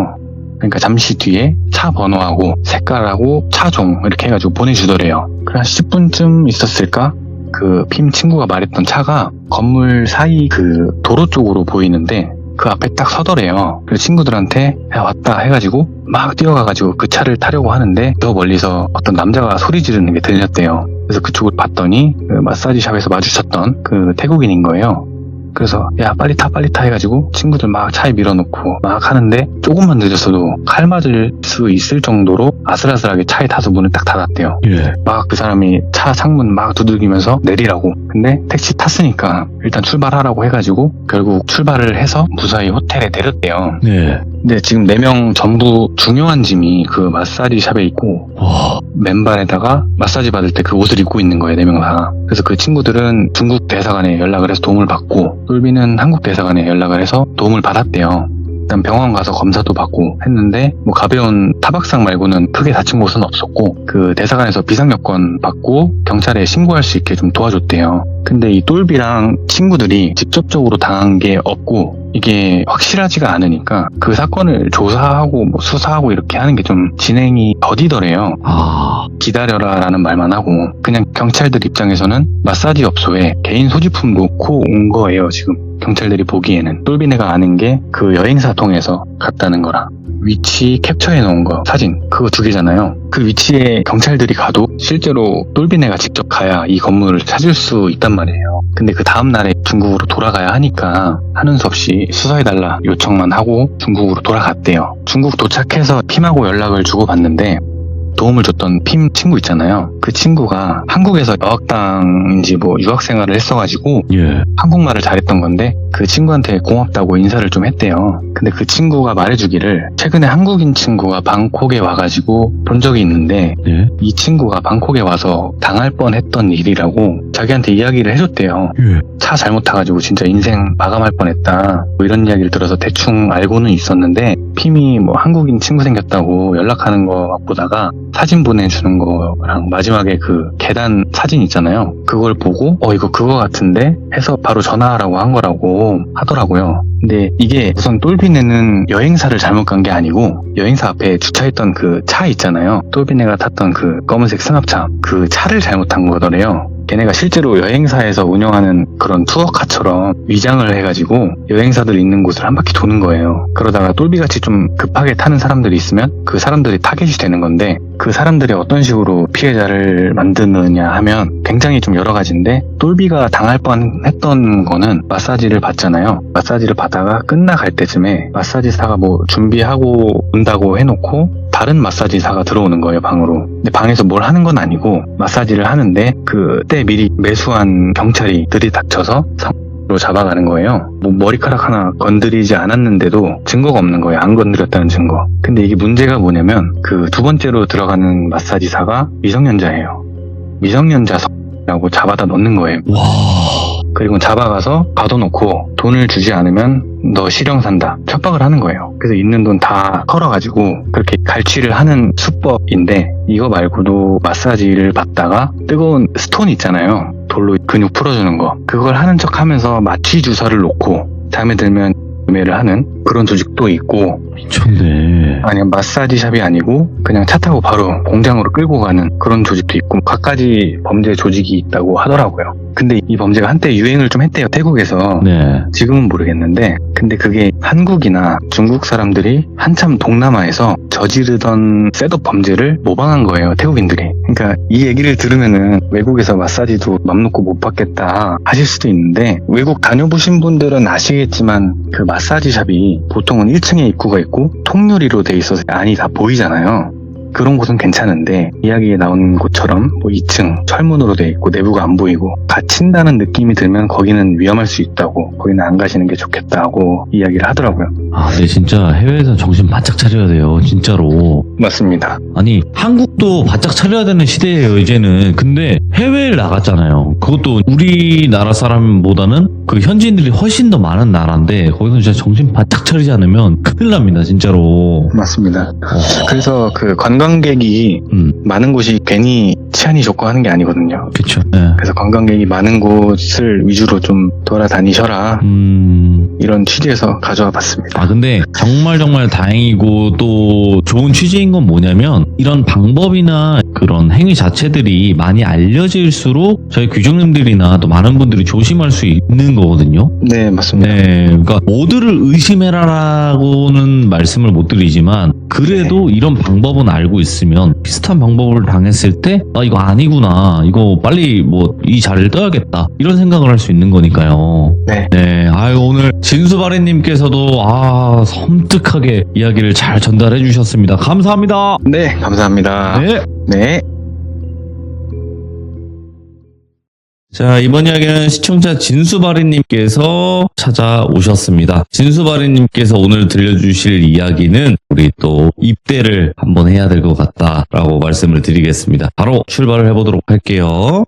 S2: 그러니까 잠시 뒤에 차 번호하고 색깔하고 차종 이렇게 해가지고 보내주더래요. 그래 한 10분쯤 있었을까? 그 핌 친구가 말했던 차가 건물 사이 그 도로 쪽으로 보이는데 그 앞에 딱 서더래요. 그래서 친구들한테 야 왔다 해가지고 막 뛰어가가지고 그 차를 타려고 하는데 더 멀리서 어떤 남자가 소리 지르는 게 들렸대요. 그래서 그쪽을 봤더니 그 마사지 샵에서 마주쳤던 그 태국인인 거예요. 그래서 야 빨리 타 해가지고 친구들 막 차에 밀어놓고 막 하는데 조금만 늦었어도 칼 맞을 수 있을 정도로 아슬아슬하게 차에 타서 문을 딱 닫았대요.
S1: 예.
S2: 막 그 사람이 차 창문 막 두들기면서 내리라고. 근데 택시 탔으니까 일단 출발하라고 해가지고 결국 출발을 해서 무사히 호텔에 내렸대요.
S1: 네.
S2: 근데 지금 4명 전부 중요한 짐이 그 마사지 샵에 있고
S1: 와.
S2: 맨발에다가 마사지 받을 때 그 옷을 입고 있는 거예요, 4명 다. 그래서 그 친구들은 중국 대사관에 연락을 해서 도움을 받고 똘비는 한국 대사관에 연락을 해서 도움을 받았대요. 일단 병원 가서 검사도 받고 했는데 뭐 가벼운 타박상 말고는 크게 다친 곳은 없었고 그 대사관에서 비상여권 받고 경찰에 신고할 수 있게 좀 도와줬대요. 근데 이 똘비랑 친구들이 직접적으로 당한 게 없고 이게 확실하지가 않으니까 그 사건을 조사하고 뭐 수사하고 이렇게 하는 게 좀 진행이 더디더래요.
S1: 아.
S2: 기다려라 라는 말만 하고 그냥 경찰들 입장에서는 마사지 업소에 개인 소지품 놓고 온 거예요. 지금 경찰들이 보기에는 똘비네가 아는 게 그 여행사 통해서 갔다는 거랑 위치 캡처해 놓은 거 사진 그거 2개잖아요. 그 위치에 경찰들이 가도 실제로 똘비네가 직접 가야 이 건물을 찾을 수 있단 말이에요. 근데 그 다음날에 중국으로 돌아가야 하니까 하는 수 없이 수사해달라 요청만 하고 중국으로 돌아갔대요. 중국 도착해서 핌하고 연락을 주고받는데 도움을 줬던 핌 친구 있잖아요. 그 친구가 한국에서 어학당인지 뭐 유학생활을 했어가지고
S1: 예.
S2: 한국말을 잘했던 건데 그 친구한테 고맙다고 인사를 좀 했대요. 근데 그 친구가 말해주기를 최근에 한국인 친구가 방콕에 와가지고 본 적이 있는데
S1: 예.
S2: 이 친구가 방콕에 와서 당할 뻔했던 일이라고 자기한테 이야기를 해줬대요.
S1: 예.
S2: 차 잘못 타가지고 진짜 인생 마감할 뻔했다 뭐 이런 이야기를 들어서 대충 알고는 있었는데 핌이 뭐 한국인 친구 생겼다고 연락하는 거 보다가 사진 보내주는 거랑 마지막에 그 계단 사진 있잖아요. 그걸 보고 이거 그거 같은데 해서 바로 전화하라고 한 거라고 하더라고요. 근데 이게 우선 똘비네는 여행사를 잘못 간 게 아니고 여행사 앞에 주차했던 그 차 있잖아요. 똘비네가 탔던 그 검은색 승합차 그 차를 잘못한 거더래요. 걔네가 실제로 여행사에서 운영하는 그런 투어카처럼 위장을 해가지고 여행사들 있는 곳을 한 바퀴 도는 거예요. 그러다가 똘비같이 좀 급하게 타는 사람들이 있으면 그 사람들이 타겟이 되는 건데 그 사람들이 어떤 식으로 피해자를 만드느냐 하면 굉장히 좀 여러 가지인데 똘비가 당할 뻔했던 거는 마사지를 받잖아요. 마사지를 받다가 끝나갈 때쯤에 마사지사가 뭐 준비하고 온다고 해놓고 다른 마사지사가 들어오는 거예요, 방으로. 근데 방에서 뭘 하는 건 아니고 마사지를 하는데 그때 미리 매수한 경찰이 들이닥쳐서 로 잡아가는 거예요. 뭐 머리카락 하나 건드리지 않았는데도 증거가 없는 거예요. 안 건드렸다는 증거. 근데 이게 문제가 뭐냐면 그 2번째로 들어가는 마사지사가 미성년자예요. 미성년자라고 잡아다 넣는 거예요.
S1: 와.
S2: 그리고 잡아가서 가둬놓고 돈을 주지 않으면 너 실형 산다 협박을 하는 거예요. 그래서 있는 돈 다 털어가지고 그렇게 갈취를 하는 수법인데 이거 말고도 마사지를 받다가 뜨거운 스톤 있잖아요. 돌로 근육 풀어주는 거 그걸 하는 척 하면서 마취 주사를 놓고 잠에 들면 매를 하는 그런 조직도 있고
S1: 미쳤네.
S2: 아니면 마사지샵이 아니고 그냥 차 타고 바로 공장으로 끌고 가는 그런 조직도 있고 갖가지 범죄 조직이 있다고 하더라고요. 근데 이 범죄가 한때 유행을 좀 했대요, 태국에서.
S1: 네.
S2: 지금은 모르겠는데 근데 그게 한국이나 중국 사람들이 한참 동남아에서 저지르던 셋업 범죄를 모방한 거예요, 태국인들이. 그러니까 이 얘기를 들으면은 외국에서 마사지도 맘 놓고 못 받겠다 하실 수도 있는데 외국 다녀보신 분들은 아시겠지만 그 마사지샵이 보통은 1층에 입구가 있고 통유리로 돼 있어서 안이 다 보이잖아요. 그런 곳은 괜찮은데 이야기에 나온 곳처럼 뭐 2층 철문으로 돼 있고 내부가 안 보이고 갇힌다는 느낌이 들면 거기는 위험할 수 있다고 거기는 안 가시는 게 좋겠다고 이야기를 하더라고요.
S1: 근데 진짜 해외에서 정신 바짝 차려야 돼요, 진짜로.
S2: 맞습니다.
S1: 아니, 한국도 바짝 차려야 되는 시대예요, 이제는. 근데 해외를 나갔잖아요. 그것도 우리나라 사람보다는 그 현지인들이 훨씬 더 많은 나라인데, 거기서 진짜 정신 바짝 차리지 않으면 큰일 납니다, 진짜로.
S2: 맞습니다. 그래서 그 관광객이 많은 곳이 괜히 치안이 좋고 하는 게 아니거든요.
S1: 그쵸. 네.
S2: 그래서 관광객이 많은 곳을 위주로 좀 돌아다니셔라. 이런 취지에서 가져와 봤습니다.
S1: 근데 정말 다행이고 또 좋은 취지인 건 뭐냐면 이런 방법이나 그런 행위 자체들이 많이 알려질수록 저희 규정님들이나 또 많은 분들이 조심할 수 있는 거거든요.
S2: 네, 맞습니다.
S1: 네, 그러니까 모두를 의심해라라고는 말씀을 못 드리지만 그래도 이런 방법은 알고 있으면 비슷한 방법을 당했을 때 이거 아니구나, 이거 빨리 뭐 이 자리를 떠야겠다, 이런 생각을 할 수 있는 거니까요.
S2: 네.
S1: 네, 오늘 진수바리님께서도 섬뜩하게 이야기를 잘 전달해 주셨습니다. 감사합니다.
S2: 네, 감사합니다.
S1: 네.
S2: 네.
S1: 자, 이번 이야기는 시청자 진수바리님께서 찾아오셨습니다. 진수바리님께서 오늘 들려주실 이야기는 우리 또 입대를 한번 해야 될 것 같다라고 말씀을 드리겠습니다. 바로 출발을 해보도록 할게요.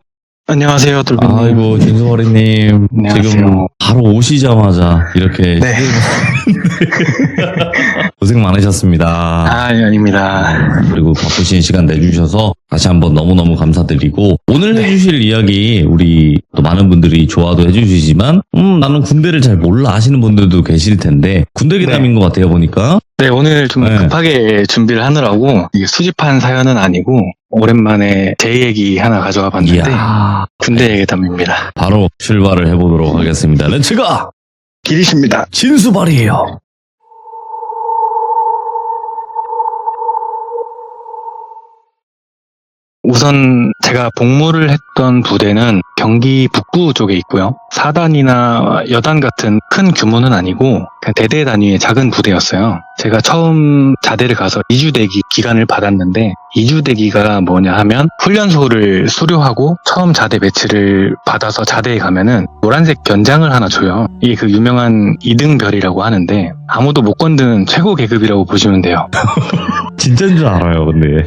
S2: 안녕하세요, 돌비님.
S1: 아이고, 진수바리님.
S2: 안녕하세요.
S1: 지금 바로 오시자마자 이렇게.
S2: 네.
S1: 고생 많으셨습니다.
S2: 예, 아닙니다.
S1: 그리고 바쁘신 시간 내주셔서 다시 한번 너무너무 감사드리고, 오늘 해주실 이야기 우리 또 많은 분들이 좋아도 해주시지만 나는 군대를 잘 몰라 하시는 분들도 계실 텐데 군대 기담인 것 같아요, 보니까.
S2: 네, 오늘 좀
S1: 네.
S2: 급하게 준비를 하느라고 이게 수집한 사연은 아니고 오랜만에 제 얘기 하나 가져와 봤는데
S1: 이야,
S2: 군대 예담입니다.
S1: 바로 출발을 해보도록 하겠습니다. 렛츠가!
S2: 길이십니다.
S1: 진수발이에요.
S2: 우선 제가 복무를 했던 부대는 경기 북부 쪽에 있고요. 4단이나 여단 같은 큰 규모는 아니고 그냥 대대 단위의 작은 부대였어요. 제가 처음 자대를 가서 2주대기 기간을 받았는데 2주대기가 뭐냐 하면 훈련소를 수료하고 처음 자대 배치를 받아서 자대에 가면은 노란색 견장을 하나 줘요. 이게 그 유명한 2등별이라고 하는데 아무도 못 건드는 최고 계급이라고 보시면 돼요.
S1: 진짜인 줄 알아요, 근데.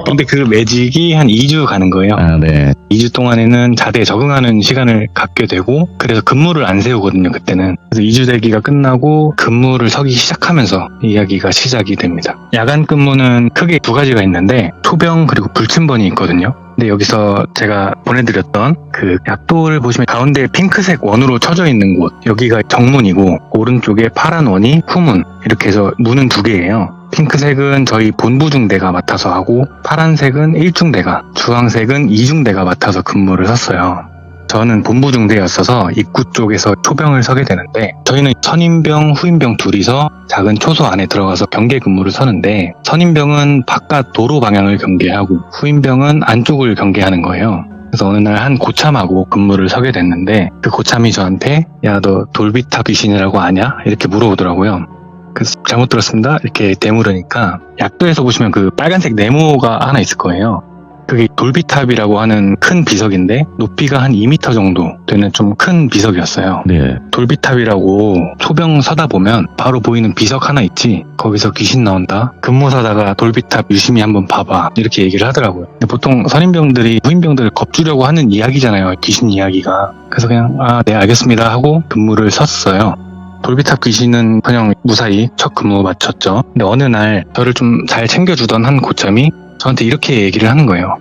S2: 근데 그 매직이 한 2주 가는 거예요.
S1: 네.
S2: 2주 동안에는 자대에 적응하는 시간을 갖게 되고 그래서 근무를 안 세우거든요, 그때는. 그래서 2주 대기가 끝나고 근무를 서기 시작하면서 이야기가 시작이 됩니다. 야간 근무는 크게 두 가지가 있는데 초병 그리고 불침번이 있거든요. 근데 여기서 제가 보내드렸던 그 약도를 보시면 가운데 핑크색 원으로 쳐져 있는 곳, 여기가 정문이고 오른쪽에 파란 원이 후문, 이렇게 해서 문은 두 개예요. 핑크색은 저희 본부중대가 맡아서 하고 파란색은 1중대가, 주황색은 2중대가 맡아서 근무를 섰어요. 저는 본부중대였어서 입구 쪽에서 초병을 서게 되는데 저희는 선임병, 후임병 둘이서 작은 초소 안에 들어가서 경계 근무를 서는데 선임병은 바깥 도로 방향을 경계하고 후임병은 안쪽을 경계하는 거예요. 그래서 어느 날 한 고참하고 근무를 서게 됐는데 그 고참이 저한테 야, 너 돌비탑 귀신이라고 아냐? 이렇게 물어보더라고요. 그래서 잘못 들었습니다. 이렇게 대물으니까 약도에서 보시면 그 빨간색 네모가 하나 있을 거예요. 그게 돌비탑이라고 하는 큰 비석인데 높이가 한 2m 정도 되는 좀 큰 비석이었어요.
S1: 네.
S2: 돌비탑이라고 초병 서다 보면 바로 보이는 비석 하나 있지, 거기서 귀신 나온다, 근무 서다가 돌비탑 유심히 한번 봐봐, 이렇게 얘기를 하더라고요. 근데 보통 선임병들이 후임병들을 겁주려고 하는 이야기잖아요, 귀신 이야기가. 그래서 그냥 네 알겠습니다 하고 근무를 섰어요. 돌비탑 귀신은 그냥 무사히 첫 근무 마쳤죠. 근데 어느 날 저를 좀 잘 챙겨주던 한 고참이 저한테 이렇게 얘기를 하는 거예요.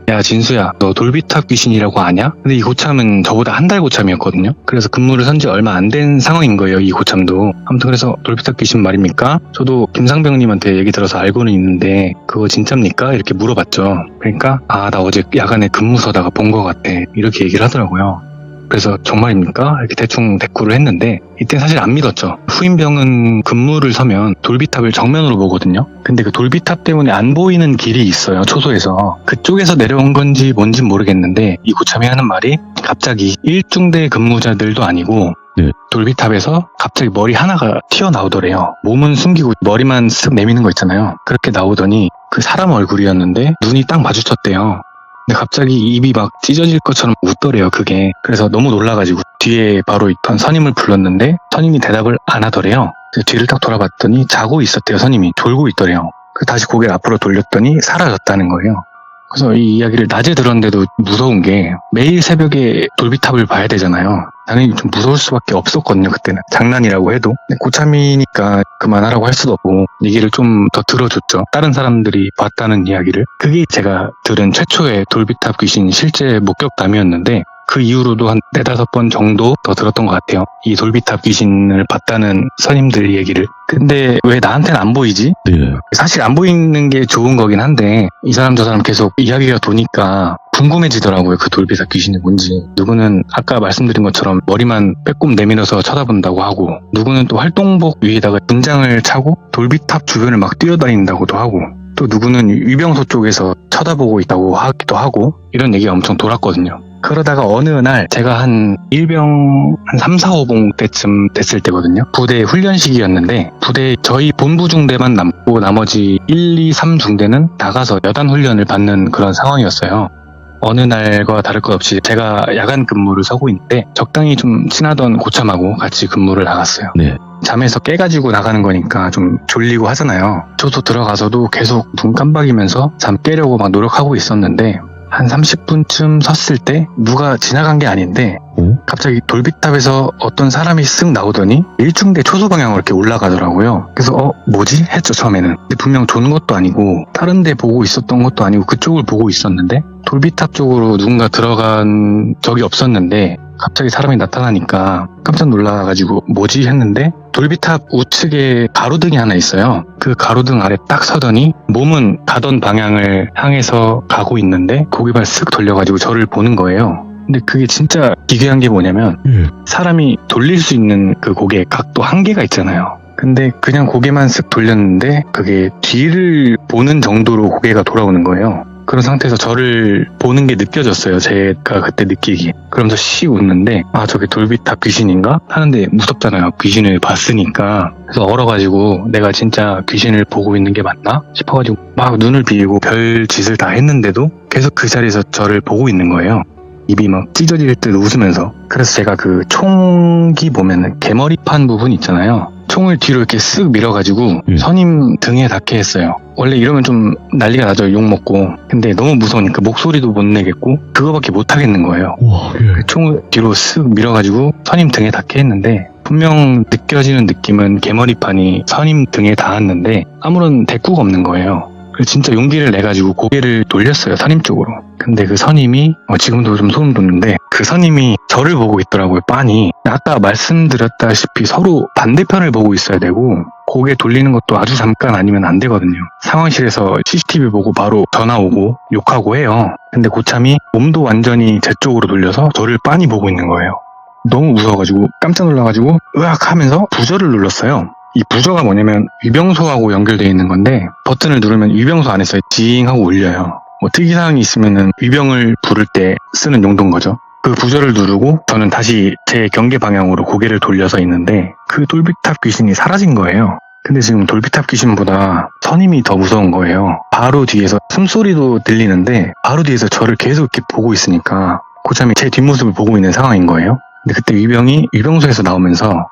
S2: 야, 진수야, 너 돌비탑 귀신이라고 아냐? 근데 이 고참은 저보다 한 달 고참이었거든요. 그래서 근무를 선 지 얼마 안 된 상황인 거예요, 이 고참도. 아무튼 그래서 돌비탑 귀신 말입니까? 저도 김상병님한테 얘기 들어서 알고는 있는데 그거 진짜입니까? 이렇게 물어봤죠. 그러니까 나 어제 야간에 근무 서다가 본 것 같아, 이렇게 얘기를 하더라고요. 그래서 정말입니까? 이렇게 대충 대꾸를 했는데 이때 사실 안 믿었죠. 후임병은 근무를 서면 돌비탑을 정면으로 보거든요. 근데 그 돌비탑 때문에 안 보이는 길이 있어요, 초소에서. 그쪽에서 내려온 건지 뭔지 모르겠는데 이 고참이 하는 말이 갑자기 1중대 근무자들도 아니고
S1: 네.
S2: 돌비탑에서 갑자기 머리 하나가 튀어나오더래요. 몸은 숨기고 머리만 쓱 내미는 거 있잖아요. 그렇게 나오더니 그 사람 얼굴이었는데 눈이 딱 마주쳤대요. 근데 갑자기 입이 막 찢어질 것처럼 웃더래요, 그게. 그래서 너무 놀라가지고 뒤에 바로 있던 선임을 불렀는데 선임이 대답을 안 하더래요. 그래서 뒤를 딱 돌아봤더니 자고 있었대요. 선임이 졸고 있더래요. 다시 고개를 앞으로 돌렸더니 사라졌다는 거예요. 그래서 이 이야기를 낮에 들었는데도 무서운 게 매일 새벽에 돌비탑을 봐야 되잖아요. 당연히 좀 무서울 수밖에 없었거든요. 그때는 장난이라고 해도. 근데 고참이니까 그만하라고 할 수도 없고 얘기를 좀 더 들어줬죠. 다른 사람들이 봤다는 이야기를. 그게 제가 들은 최초의 돌비탑 귀신 실제 목격담이었는데 그 이후로도 한 4-5번 정도 더 들었던 것 같아요. 이 돌비탑 귀신을 봤다는 선임들 얘기를. 근데 왜 나한테는 안 보이지?
S1: 네.
S2: 사실 안 보이는 게 좋은 거긴 한데 이 사람 저 사람 계속 이야기가 도니까 궁금해지더라고요. 그 돌비탑 귀신이 뭔지. 누구는 아까 말씀드린 것처럼 머리만 빼꼼 내밀어서 쳐다본다고 하고, 누구는 또 활동복 위에다가 분장을 차고 돌비탑 주변을 막 뛰어다닌다고도 하고, 또 누구는 위병소 쪽에서 쳐다보고 있다고 하기도 하고, 이런 얘기가 엄청 돌았거든요. 그러다가 어느 날 제가 한 일병 한 3, 4, 5봉 때쯤 됐을 때거든요. 부대 훈련식이었는데 부대 저희 본부 중대만 남고 나머지 1, 2, 3 중대는 나가서 여단 훈련을 받는 그런 상황이었어요. 어느 날과 다를 것 없이 제가 야간 근무를 서고 있는데 적당히 좀 친하던 고참하고 같이 근무를 나갔어요.
S1: 네.
S2: 잠에서 깨가지고 나가는 거니까 좀 졸리고 하잖아요. 저도 들어가서도 계속 눈 깜박이면서 잠 깨려고 막 노력하고 있었는데 한 30분쯤 섰을 때 누가 지나간 게 아닌데 갑자기 돌비탑에서 어떤 사람이 쓱 나오더니 일중대 초소 방향으로 이렇게 올라가더라고요. 그래서 뭐지? 했죠 처음에는. 근데 분명 존 것도 아니고 다른 데 보고 있었던 것도 아니고 그쪽을 보고 있었는데 돌비탑 쪽으로 누군가 들어간 적이 없었는데 갑자기 사람이 나타나니까 깜짝 놀라가지고 뭐지? 했는데 돌비탑 우측에 가로등이 하나 있어요. 그 가로등 아래 딱 서더니 몸은 가던 방향을 향해서 가고 있는데 고개발 쓱 돌려가지고 저를 보는 거예요. 근데 그게 진짜 기괴한 게 뭐냐면 사람이 돌릴 수 있는 그 고개 각도 한계가 있잖아요. 근데 그냥 고개만 쓱 돌렸는데 그게 뒤를 보는 정도로 고개가 돌아오는 거예요. 그런 상태에서 저를 보는 게 느껴졌어요. 제가 그때 느끼기에. 그러면서 씩 웃는데 저게 돌비탑 귀신인가? 하는데 무섭잖아요. 귀신을 봤으니까. 그래서 얼어가지고 내가 진짜 귀신을 보고 있는 게 맞나? 싶어가지고 막 눈을 비비고 별 짓을 다 했는데도 계속 그 자리에서 저를 보고 있는 거예요. 입이 막 찢어질 듯 웃으면서. 그래서 제가 그 총기 보면 개머리판 부분 있잖아요. 총을 뒤로 이렇게 쓱 밀어가지고 선임 등에 닿게 했어요. 원래 이러면 좀 난리가 나죠. 욕먹고. 근데 너무 무서우니까 목소리도 못 내겠고 그거밖에 못 하겠는 거예요. 총을 뒤로 쓱 밀어가지고 선임 등에 닿게 했는데 분명 느껴지는 느낌은 개머리판이 선임 등에 닿았는데 아무런 대꾸가 없는 거예요. 그래서 진짜 용기를 내가지고 고개를 돌렸어요. 선임 쪽으로. 근데 그 선임이 지금도 좀 소름 돋는데 그 선임이 저를 보고 있더라고요. 빤히. 아까 말씀드렸다시피 서로 반대편을 보고 있어야 되고 고개 돌리는 것도 아주 잠깐 아니면 안 되거든요. 상황실에서 CCTV 보고 바로 전화 오고 욕하고 해요. 근데 고참이 몸도 완전히 제 쪽으로 돌려서 저를 빤히 보고 있는 거예요. 너무 무서워가지고 깜짝 놀라가지고 으악 하면서 부저를 눌렀어요. 이 부저가 뭐냐면 위병소하고 연결되어 있는 건데 버튼을 누르면 위병소 안에서 징 하고 울려요. 특이사항이 있으면 위병을 부를 때 쓰는 용도인 거죠. 그 부저를 누르고 저는 다시 제 경계 방향으로 고개를 돌려서 있는데 그 돌비탑 귀신이 사라진 거예요. 근데 지금 돌비탑 귀신보다 선임이 더 무서운 거예요. 바로 뒤에서 숨소리도 들리는데 바로 뒤에서 저를 계속 이렇게 보고 있으니까 고참이 제 뒷모습을 보고 있는 상황인 거예요. 근데 그때 위병이 위병소에서 나오면서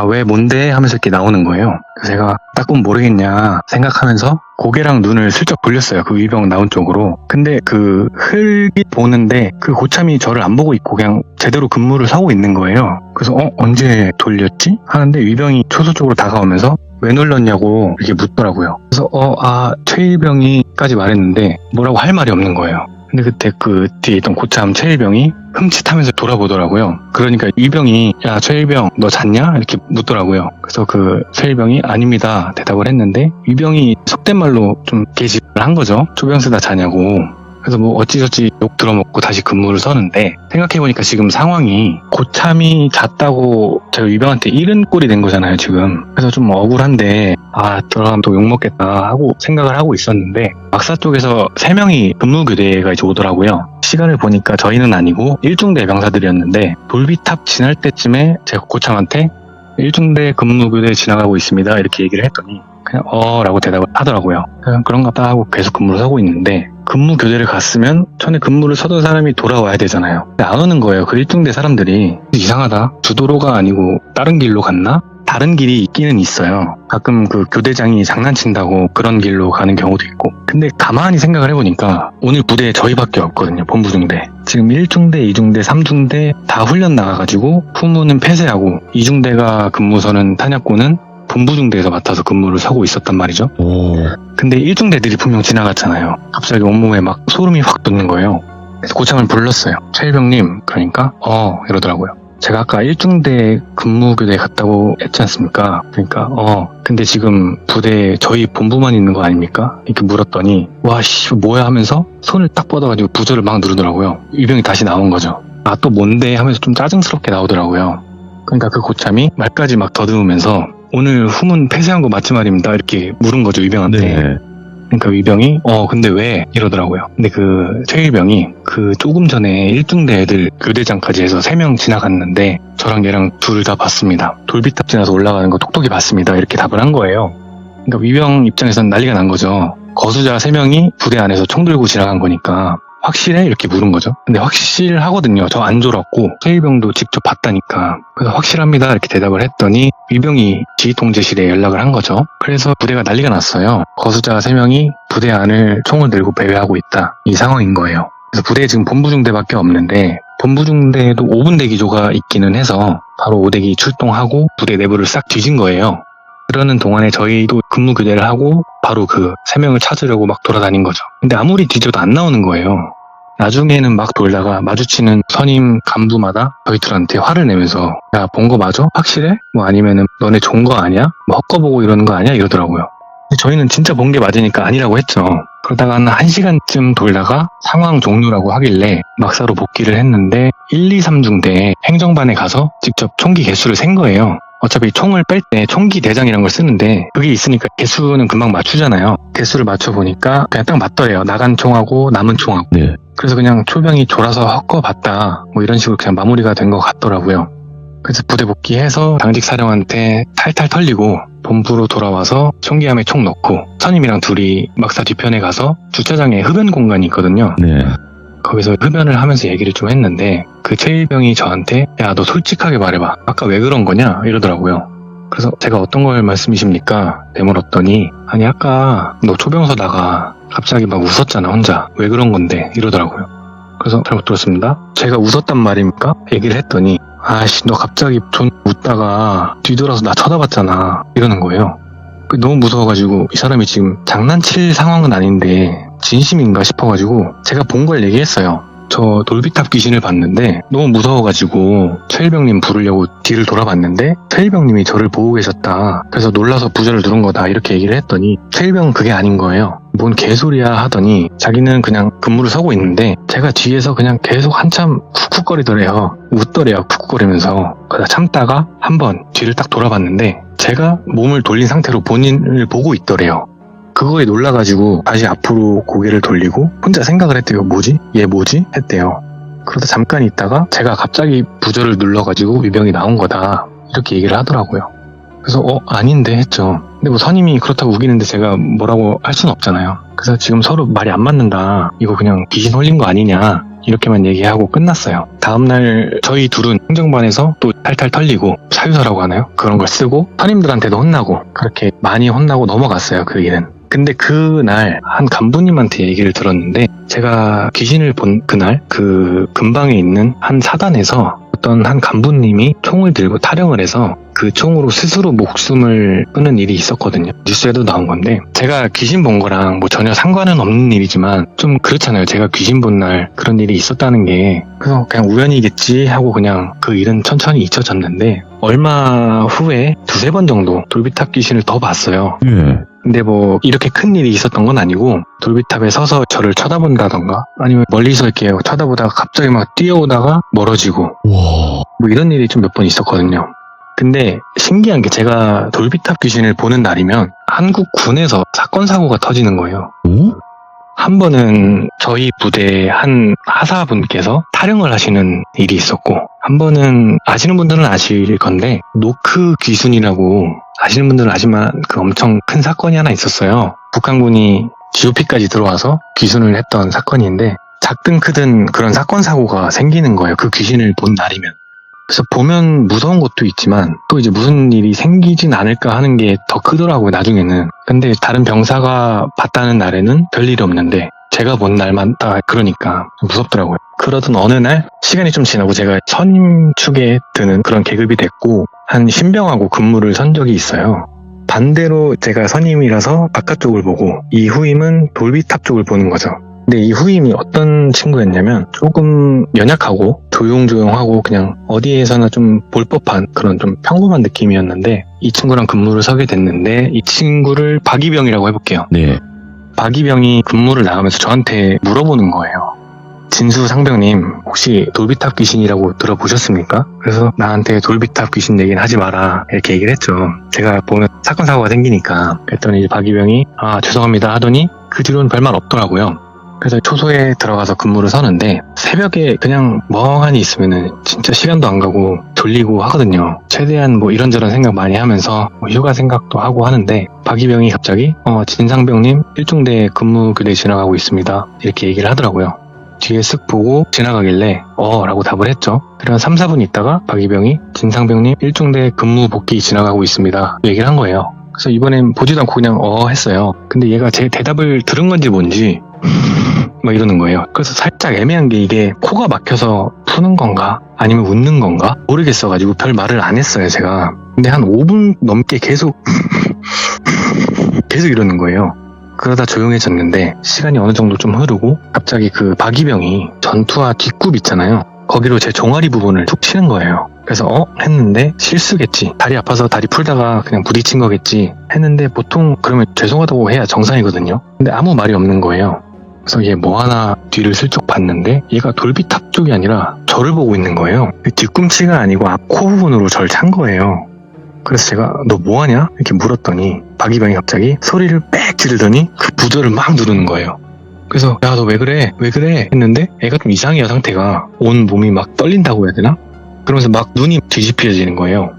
S2: 왜 뭔데? 하면서 이렇게 나오는 거예요. 그래서 제가 딱은 모르겠냐 생각하면서 고개랑 눈을 슬쩍 돌렸어요. 그 위병 나온 쪽으로. 근데 그 흙이 보는데 그 고참이 저를 안 보고 있고 그냥 제대로 근무를 서고 있는 거예요. 그래서 언제 돌렸지? 하는데 위병이 초소 쪽으로 다가오면서 왜 눌렀냐고 이렇게 묻더라고요. 그래서 최일병이까지 말했는데 뭐라고 할 말이 없는 거예요. 근데 그때 그 뒤에 있던 고참 최일병이 흠칫하면서 돌아보더라고요. 그러니까 위병이 야 최일병 너 잤냐? 이렇게 묻더라고요. 그래서 그 최일병이 아닙니다 대답을 했는데 위병이 속된 말로 좀 개집을 한 거죠. 조병수 다 자냐고. 그래서 어찌저찌 욕 들어먹고 다시 근무를 서는데 생각해보니까 지금 상황이 고참이 잤다고 제가 위병한테 잃은 꼴이 된 거잖아요 지금. 그래서 좀 억울한데 들어가면 또 욕먹겠다 하고 생각을 하고 있었는데 막사 쪽에서 3명이 근무교대가 이제 오더라고요. 시간을 보니까 저희는 아니고 1중대 병사들이었는데 돌비탑 지날 때쯤에 제가 고참한테 1중대 근무교대 지나가고 있습니다 이렇게 얘기를 했더니 그냥 라고 대답을 하더라고요. 그냥 그런가 보다 하고 계속 근무를 서고 있는데 근무 교대를 갔으면 전에 근무를 서던 사람이 돌아와야 되잖아요. 근데 안 오는 거예요. 그 1중대 사람들이. 이상하다. 주도로가 아니고 다른 길로 갔나? 다 다른 길이 있기는 있어요. 가끔 그 교대장이 장난친다고 그런 길로 가는 경우도 있고. 근데 가만히 생각을 해보니까 오늘 부대에 저희밖에 없거든요. 본부중대. 지금 1중대, 2중대, 3중대 다 훈련 나가가지고 후무는 폐쇄하고 2중대가 근무서는 탄약고는 본부중대에서 맡아서 근무를 서고 있었단 말이죠.
S1: 오.
S2: 근데 1중대들이 분명 지나갔잖아요. 갑자기 온몸에 막 소름이 확 돋는 거예요. 그래서 고참을 불렀어요. 최일병님, 그러니까 이러더라고요. 제가 아까 1중대 근무교대 갔다고 했지 않습니까? 그러니까 근데 지금 부대에 저희 본부만 있는 거 아닙니까? 이렇게 물었더니 와씨 뭐야 하면서 손을 딱 뻗어가지고 부저를 막 누르더라고요. 유병이 다시 나온 거죠. 아 또 뭔데 하면서 좀 짜증스럽게 나오더라고요. 그러니까 그 고참이 말까지 막 더듬으면서 오늘 후문 폐쇄한 거 맞지 말입니다. 이렇게 물은 거죠, 위병한테.
S1: 네.
S2: 그러니까 위병이 근데 왜? 이러더라고요. 근데 그 최일병이 그 조금 전에 1중대 애들 교대장까지 해서 3명 지나갔는데 저랑 얘랑 둘 다 봤습니다. 돌비탑 지나서 올라가는 거 톡톡히 봤습니다. 이렇게 답을 한 거예요. 그러니까 위병 입장에서는 난리가 난 거죠. 거수자 3명이 부대 안에서 총 들고 지나간 거니까 확실해? 이렇게 물은 거죠. 근데 확실하거든요. 저 안 졸았고 최일병도 직접 봤다니까. 그래서 확실합니다. 이렇게 대답을 했더니 위병이 지휘통제실에 연락을 한 거죠. 그래서 부대가 난리가 났어요. 거수자 3명이 부대 안을 총을 들고 배회하고 있다. 이 상황인 거예요. 그래서 부대에 지금 본부중대밖에 없는데 본부중대에도 5분대 기조가 있기는 해서 바로 5대기 출동하고 부대 내부를 싹 뒤진 거예요. 그러는 동안에 저희도 근무 교대를 하고 바로 그 3명을 찾으려고 막 돌아다닌 거죠. 근데 아무리 뒤져도 안 나오는 거예요. 나중에는 막 돌다가 마주치는 선임 간부마다 저희들한테 화를 내면서 야, 본 거 맞아? 확실해? 뭐 아니면은 너네 좋은 거 아니야? 뭐 헛거보고 이러는 거 아니야? 이러더라고요. 근데 저희는 진짜 본 게 맞으니까 아니라고 했죠. 그러다가 한 1시간쯤 돌다가 상황 종료라고 하길래 막사로 복귀를 했는데 1, 2, 3중대 행정반에 가서 직접 총기 개수를 센 거예요. 어차피 총을 뺄 때 총기 대장이란 걸 쓰는데 그게 있으니까 개수는 금방 맞추잖아요. 개수를 맞춰보니까 그냥 딱 맞더래요. 나간 총하고 남은 총하고.
S1: 네.
S2: 그래서 그냥 초병이 졸아서 헛거봤다 뭐 이런 식으로 그냥 마무리가 된 것 같더라고요. 그래서 부대 복귀해서 당직 사령한테 탈탈 털리고 본부로 돌아와서 총기함에 총 넣고 선임이랑 둘이 막사 뒤편에 가서 주차장에 흡연 공간이 있거든요.
S1: 네.
S2: 거기서 흡연을 하면서 얘기를 좀 했는데 그 최일병이 저한테 야 너 솔직하게 말해봐. 아까 왜 그런 거냐? 이러더라고요. 그래서 제가 어떤 걸 말씀이십니까? 되물었더니 아니 아까 너 초병서다가 갑자기 막 웃었잖아 혼자. 왜 그런 건데? 이러더라고요. 그래서 잘못 들었습니다. 제가 웃었단 말입니까? 얘기를 했더니 아씨 너 갑자기 좀 웃다가 뒤돌아서 나 쳐다봤잖아. 이러는 거예요. 너무 무서워가지고 이 사람이 지금 장난칠 상황은 아닌데 진심인가 싶어가지고 제가 본 걸 얘기했어요. 저 돌비탑 귀신을 봤는데 너무 무서워가지고 최일병님 부르려고 뒤를 돌아봤는데 최일병님이 저를 보고 계셨다. 그래서 놀라서 부저를 누른 거다 이렇게 얘기를 했더니 최일병은 그게 아닌 거예요. 뭔 개소리야 하더니 자기는 그냥 근무를 서고 있는데 제가 뒤에서 그냥 계속 한참 쿡쿡거리더래요. 웃더래요. 쿡쿡거리면서. 그러다 참다가 한번 뒤를 딱 돌아봤는데 제가 몸을 돌린 상태로 본인을 보고 있더래요. 그거에 놀라가지고 다시 앞으로 고개를 돌리고 혼자 생각을 했대요. 뭐지? 얘 뭐지? 했대요. 그러다 잠깐 있다가 제가 갑자기 부저를 눌러가지고 위병이 나온 거다 이렇게 얘기를 하더라고요. 그래서 아닌데 했죠. 근데 뭐 선임이 그렇다고 우기는데 제가 뭐라고 할 수는 없잖아요. 그래서 지금 서로 말이 안 맞는다. 이거 그냥 귀신 홀린 거 아니냐 이렇게만 얘기하고 끝났어요. 다음날 저희 둘은 행정반에서 또 탈탈 털리고 사유서라고 하나요? 그런 걸 쓰고 선임들한테도 혼나고 그렇게 많이 혼나고 넘어갔어요. 그 일은. 근데 그날 한 간부님한테 얘기를 들었는데 제가 귀신을 본 그날 그 근방에 있는 한 사단에서 어떤 한 간부님이 총을 들고 타령을 해서 그 총으로 스스로 목숨을 끊은 일이 있었거든요. 뉴스에도 나온 건데 제가 귀신 본 거랑 뭐 전혀 상관은 없는 일이지만 좀 그렇잖아요. 제가 귀신 본 날 그런 일이 있었다는 게 그래서 그냥 우연이겠지 하고 그냥 그 일은 천천히 잊혀졌는데 얼마 후에 2-3번 정도 돌비탑 귀신을 더 봤어요.
S1: 예.
S2: 근데 뭐 이렇게 큰 일이 있었던 건 아니고 돌비탑에 서서 저를 쳐다본다던가 아니면 멀리서 이렇게 쳐다보다가 갑자기 막 뛰어오다가 멀어지고
S1: 와.
S2: 뭐 이런 일이 좀 몇 번 있었거든요. 근데 신기한 게 제가 돌비탑 귀신을 보는 날이면 한국 군에서 사건 사고가 터지는 거예요.
S1: 오?
S2: 한 번은 저희 부대 한 하사분께서 타령을 하시는 일이 있었고 한 번은 아시는 분들은 아실 건데 노크 귀순이라고 아시는 분들은 아시지만 그 엄청 큰 사건이 하나 있었어요. 북한군이 GOP까지 들어와서 귀순을 했던 사건인데 작든 크든 그런 사건 사고가 생기는 거예요. 그 귀신을 본 날이면. 그래서 보면 무서운 것도 있지만 또 이제 무슨 일이 생기진 않을까 하는 게 더 크더라고요, 나중에는. 근데 다른 병사가 봤다는 날에는 별일이 없는데 제가 본 날만 다 그러니까 좀 무섭더라고요. 그러던 어느 날 시간이 좀 지나고 제가 선임 축에 드는 그런 계급이 됐고 한 신병하고 근무를 선 적이 있어요. 반대로 제가 선임이라서 바깥쪽을 보고 이 후임은 돌비탑 쪽을 보는 거죠. 근데 이 후임이 어떤 친구였냐면 조금 연약하고 조용조용하고 그냥 어디에서나 좀 볼 법한 그런 좀 평범한 느낌이었는데 이 친구랑 근무를 서게 됐는데 이 친구를 박이병이라고 해볼게요.
S1: 네.
S2: 박이병이 근무를 나가면서 저한테 물어보는 거예요. 진수 상병님 혹시 돌비탑 귀신이라고 들어보셨습니까? 그래서 나한테 돌비탑 귀신 얘기는 하지 마라 이렇게 얘기를 했죠. 제가 보면 사건 사고가 생기니까. 그랬더니 이제 박이병이 아 죄송합니다 하더니 그 뒤로는 별말 없더라고요. 그래서 초소에 들어가서 근무를 서는데 새벽에 그냥 멍하니 있으면은 진짜 시간도 안 가고 졸리고 하거든요. 최대한 뭐 이런저런 생각 많이 하면서 뭐 휴가 생각도 하고 하는데 박이병이 갑자기 진상병님 1중대 근무 교대 지나가고 있습니다 이렇게 얘기를 하더라고요. 뒤에 쓱 보고 지나가길래 라고 답을 했죠. 그리고 3, 4분 있다가 박이병이 진상병님 1중대 근무 복귀 지나가고 있습니다 얘기를 한 거예요. 그래서 이번엔 보지도 않고 그냥 했어요. 근데 얘가 제 대답을 들은 건지 뭔지 막 이러는 거예요. 그래서 살짝 애매한 게 이게 코가 막혀서 푸는 건가 아니면 웃는 건가 모르겠어가지고 별 말을 안 했어요 제가. 근데 한 5분 넘게 계속 이러는 거예요. 그러다 조용해졌는데 시간이 어느 정도 좀 흐르고 갑자기 그 박이병이 전투화 뒷굽 있잖아요. 거기로 제 종아리 부분을 툭 치는 거예요. 그래서 했는데 실수겠지. 다리 아파서 다리 풀다가 그냥 부딪힌 거겠지 했는데 보통 그러면 죄송하다고 해야 정상이거든요. 근데 아무 말이 없는 거예요. 그래서 얘 뭐 하나 뒤를 슬쩍 봤는데 얘가 돌비탑 쪽이 아니라 저를 보고 있는 거예요. 뒤꿈치가 아니고 앞 코 부분으로 저를 찬 거예요. 그래서 제가 너 뭐하냐? 이렇게 물었더니 박이병이 갑자기 소리를 빽 지르더니 그 부저를 막 누르는 거예요. 그래서 야 너 왜 그래? 왜 그래? 했는데 애가 좀 이상해요 상태가. 온 몸이 막 떨린다고 해야 되나? 그러면서 막 눈이 뒤집혀지는 거예요.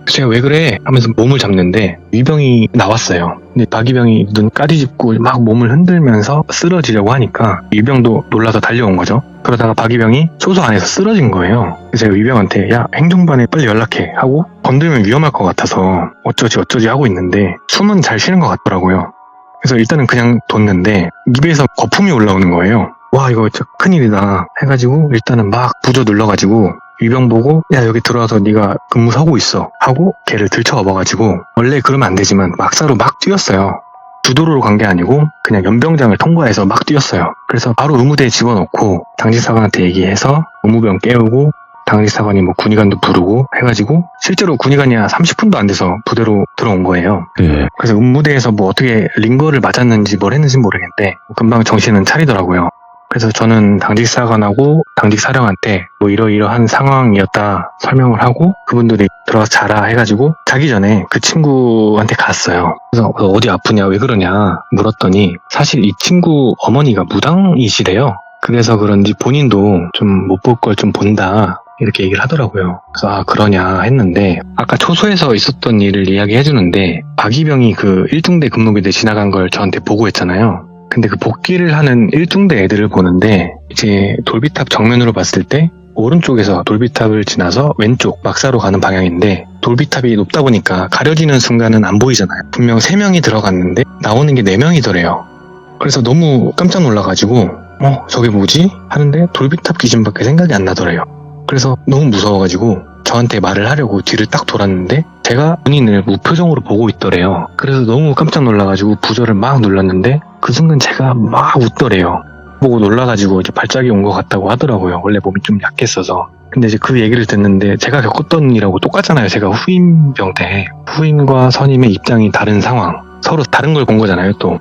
S2: 그래서 제가 왜 그래? 하면서 몸을 잡는데 위병이 나왔어요. 근데 박이병이 눈 까디집고 막 몸을 흔들면서 쓰러지려고 하니까 위병도 놀라서 달려온 거죠. 그러다가 박이병이 초소 안에서 쓰러진 거예요. 그래서 제가 위병한테 야 행정반에 빨리 연락해 하고 건들면 위험할 것 같아서 어쩌지 하고 있는데 숨은 잘 쉬는 것 같더라고요. 그래서 일단은 그냥 뒀는데 입에서 거품이 올라오는 거예요. 와 이거 진짜 큰일이다 해가지고 일단은 막 부저 눌러가지고 위병 보고 야 여기 들어와서 네가 근무 서고 있어 하고 걔를 들쳐 업어가지고 원래 그러면 안 되지만 막사로 막 뛰었어요. 주도로로 간 게 아니고 그냥 연병장을 통과해서 막 뛰었어요. 그래서 바로 의무대에 집어넣고 당직사관한테 얘기해서 의무병 깨우고 당직사관이 뭐 군의관도 부르고 해가지고 실제로 군의관이 한 30분도 안 돼서 부대로 들어온 거예요.
S1: 네.
S2: 그래서 의무대에서 뭐 어떻게 링거를 맞았는지 뭘 했는지 모르겠는데 금방 정신은 차리더라고요. 그래서 저는 당직사관하고 당직사령한테 뭐 이러이러한 상황이었다 설명을 하고 그분들이 들어가서 자라 해가지고 자기 전에 그 친구한테 갔어요. 그래서 어디 아프냐 왜 그러냐 물었더니 사실 이 친구 어머니가 무당이시래요. 그래서 그런지 본인도 좀 못 볼 걸 좀 본다 이렇게 얘기를 하더라고요. 그래서 아 그러냐 했는데 아까 초소에서 있었던 일을 이야기해주는데 박이병이 그 1중대 근무교대 지나간 걸 저한테 보고했잖아요. 근데 그 복귀를 하는 1중대 애들을 보는데 이제 돌비탑 정면으로 봤을 때 오른쪽에서 돌비탑을 지나서 왼쪽 막사로 가는 방향인데 돌비탑이 높다 보니까 가려지는 순간은 안 보이잖아요. 분명 3명이 들어갔는데 나오는 게 4명이더래요. 그래서 너무 깜짝 놀라가지고 저게 뭐지? 하는데 돌비탑 귀신밖에 생각이 안 나더래요. 그래서 너무 무서워가지고 저한테 말을 하려고 뒤를 딱 돌았는데 제가 본인을 무표정으로 보고 있더래요. 그래서 너무 깜짝 놀라가지고 부저를 막 눌렀는데 그 순간 제가 막 웃더래요. 보고 놀라가지고 이제 발작이 온 것 같다고 하더라고요. 원래 몸이 좀 약했어서. 근데 이제 그 얘기를 듣는데 제가 겪었던 일하고 똑같잖아요. 제가 후임병 때 후임과 선임의 입장이 다른 상황, 서로 다른 걸 본 거잖아요. 또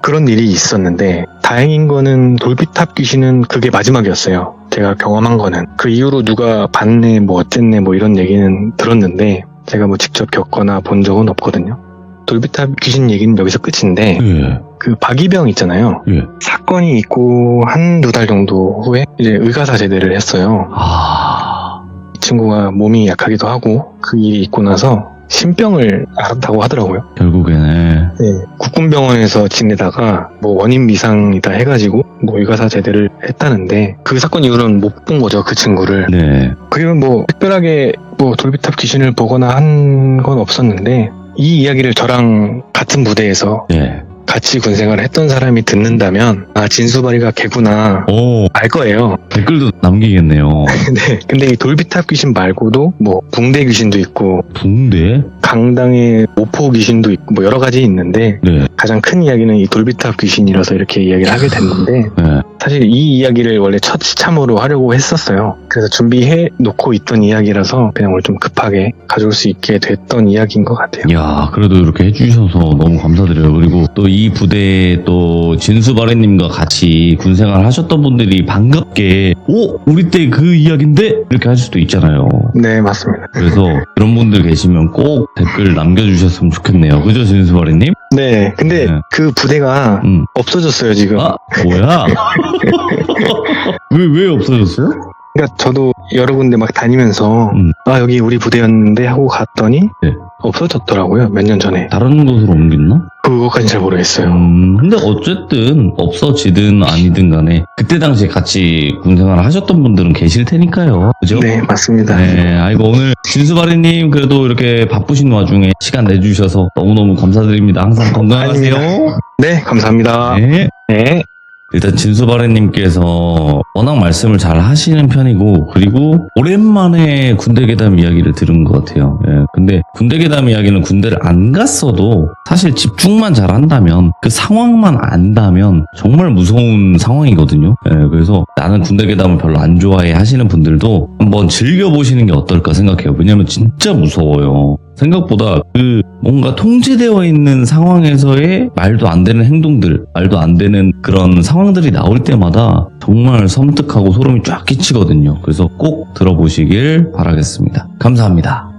S2: 그런 일이 있었는데 다행인 거는 돌비탑 귀신은 그게 마지막이었어요. 제가 경험한 거는. 그 이후로 누가 봤네 뭐 어쨌네 뭐 이런 얘기는 들었는데 제가 뭐 직접 겪거나 본 적은 없거든요. 돌비탑 귀신 얘기는 여기서 끝인데 그 박이병 있잖아요. 사건이 있고 한두 달 정도 후에 이제 의가사 제대를 했어요. 이 친구가 몸이 약하기도 하고 그 일이 있고 나서 신병을 앓았다고 하더라고요.
S1: 결국에는
S3: 네, 국군병원에서 지내다가 뭐 원인 미상이다 해가지고 뭐 의가사 제대를 했다는데 그 사건 이후로는 못 본 거죠, 그 친구를.
S1: 네.
S3: 그리고 뭐 특별하게 뭐 돌비탑 귀신을 보거나 한 건 없었는데 이 이야기를 저랑 같은 부대에서
S1: 네.
S3: 같이 군생활을 했던 사람이 듣는다면 아 진수바리가 걔구나
S1: 오,
S3: 알 거예요.
S1: 댓글도 남기겠네요.
S3: 네. 근데 이 돌비탑 귀신 말고도 뭐 붕대 귀신도 있고
S1: 붕대?
S3: 강당의 오포 귀신도 있고 뭐 여러 가지 있는데
S1: 네.
S3: 가장 큰 이야기는 이 돌비탑 귀신이라서 이렇게 이야기를 하게 됐는데
S1: 네.
S3: 사실 이 이야기를 원래 첫 시참으로 하려고 했었어요. 그래서 준비해 놓고 있던 이야기라서 그냥 오늘 좀 급하게 가져올 수 있게 됐던 이야기인 것 같아요.
S1: 야, 그래도 이렇게 해주셔서 너무 감사드려요. 그리고 또 이 부대에 또 진수바래님과 같이 군생활 하셨던 분들이 반갑게, 오! 우리 때 그 이야기인데? 이렇게 하실 수도 있잖아요.
S3: 네, 맞습니다.
S1: 그래서 그런 분들 계시면 꼭 댓글 남겨주셨으면 좋겠네요. 그죠, 진수바래님?
S3: 네, 근데
S1: 네.
S3: 그 부대가 없어졌어요, 지금.
S1: 아, 뭐야? 왜 없어졌어요?
S3: 그러니까 저도 여러 군데 막 다니면서
S1: 음.
S3: 아 여기 우리 부대였는데 하고 갔더니
S1: 네.
S3: 없어졌더라고요, 몇 년 전에.
S1: 다른 곳으로 옮겼나?
S3: 그거까지 잘 모르겠어요.
S1: 근데 어쨌든 없어지든 아니든 간에 그때 당시에 같이 군생활을 하셨던 분들은 계실 테니까요. 그죠?
S3: 네, 맞습니다.
S1: 네, 아이고 오늘 진수바리님 그래도 이렇게 바쁘신 와중에 시간 내주셔서 너무너무 감사드립니다. 항상 건강하세요.
S3: 네, 감사합니다.
S1: 네.
S3: 네.
S1: 일단 진수바리님께서 워낙 말씀을 잘 하시는 편이고 그리고 오랜만에 군대 괴담 이야기를 들은 것 같아요. 예, 근데 군대 괴담 이야기는 군대를 안 갔어도 사실 집중만 잘 한다면 그 상황만 안다면 정말 무서운 상황이거든요. 예, 그래서 나는 군대 괴담을 별로 안 좋아해 하시는 분들도 한번 즐겨보시는 게 어떨까 생각해요. 왜냐면 진짜 무서워요. 생각보다 그 뭔가 통제되어 있는 상황에서의 말도 안 되는 행동들, 말도 안 되는 그런 상황들이 나올 때마다 정말 섬뜩하고 소름이 쫙 끼치거든요. 그래서 꼭 들어보시길 바라겠습니다. 감사합니다.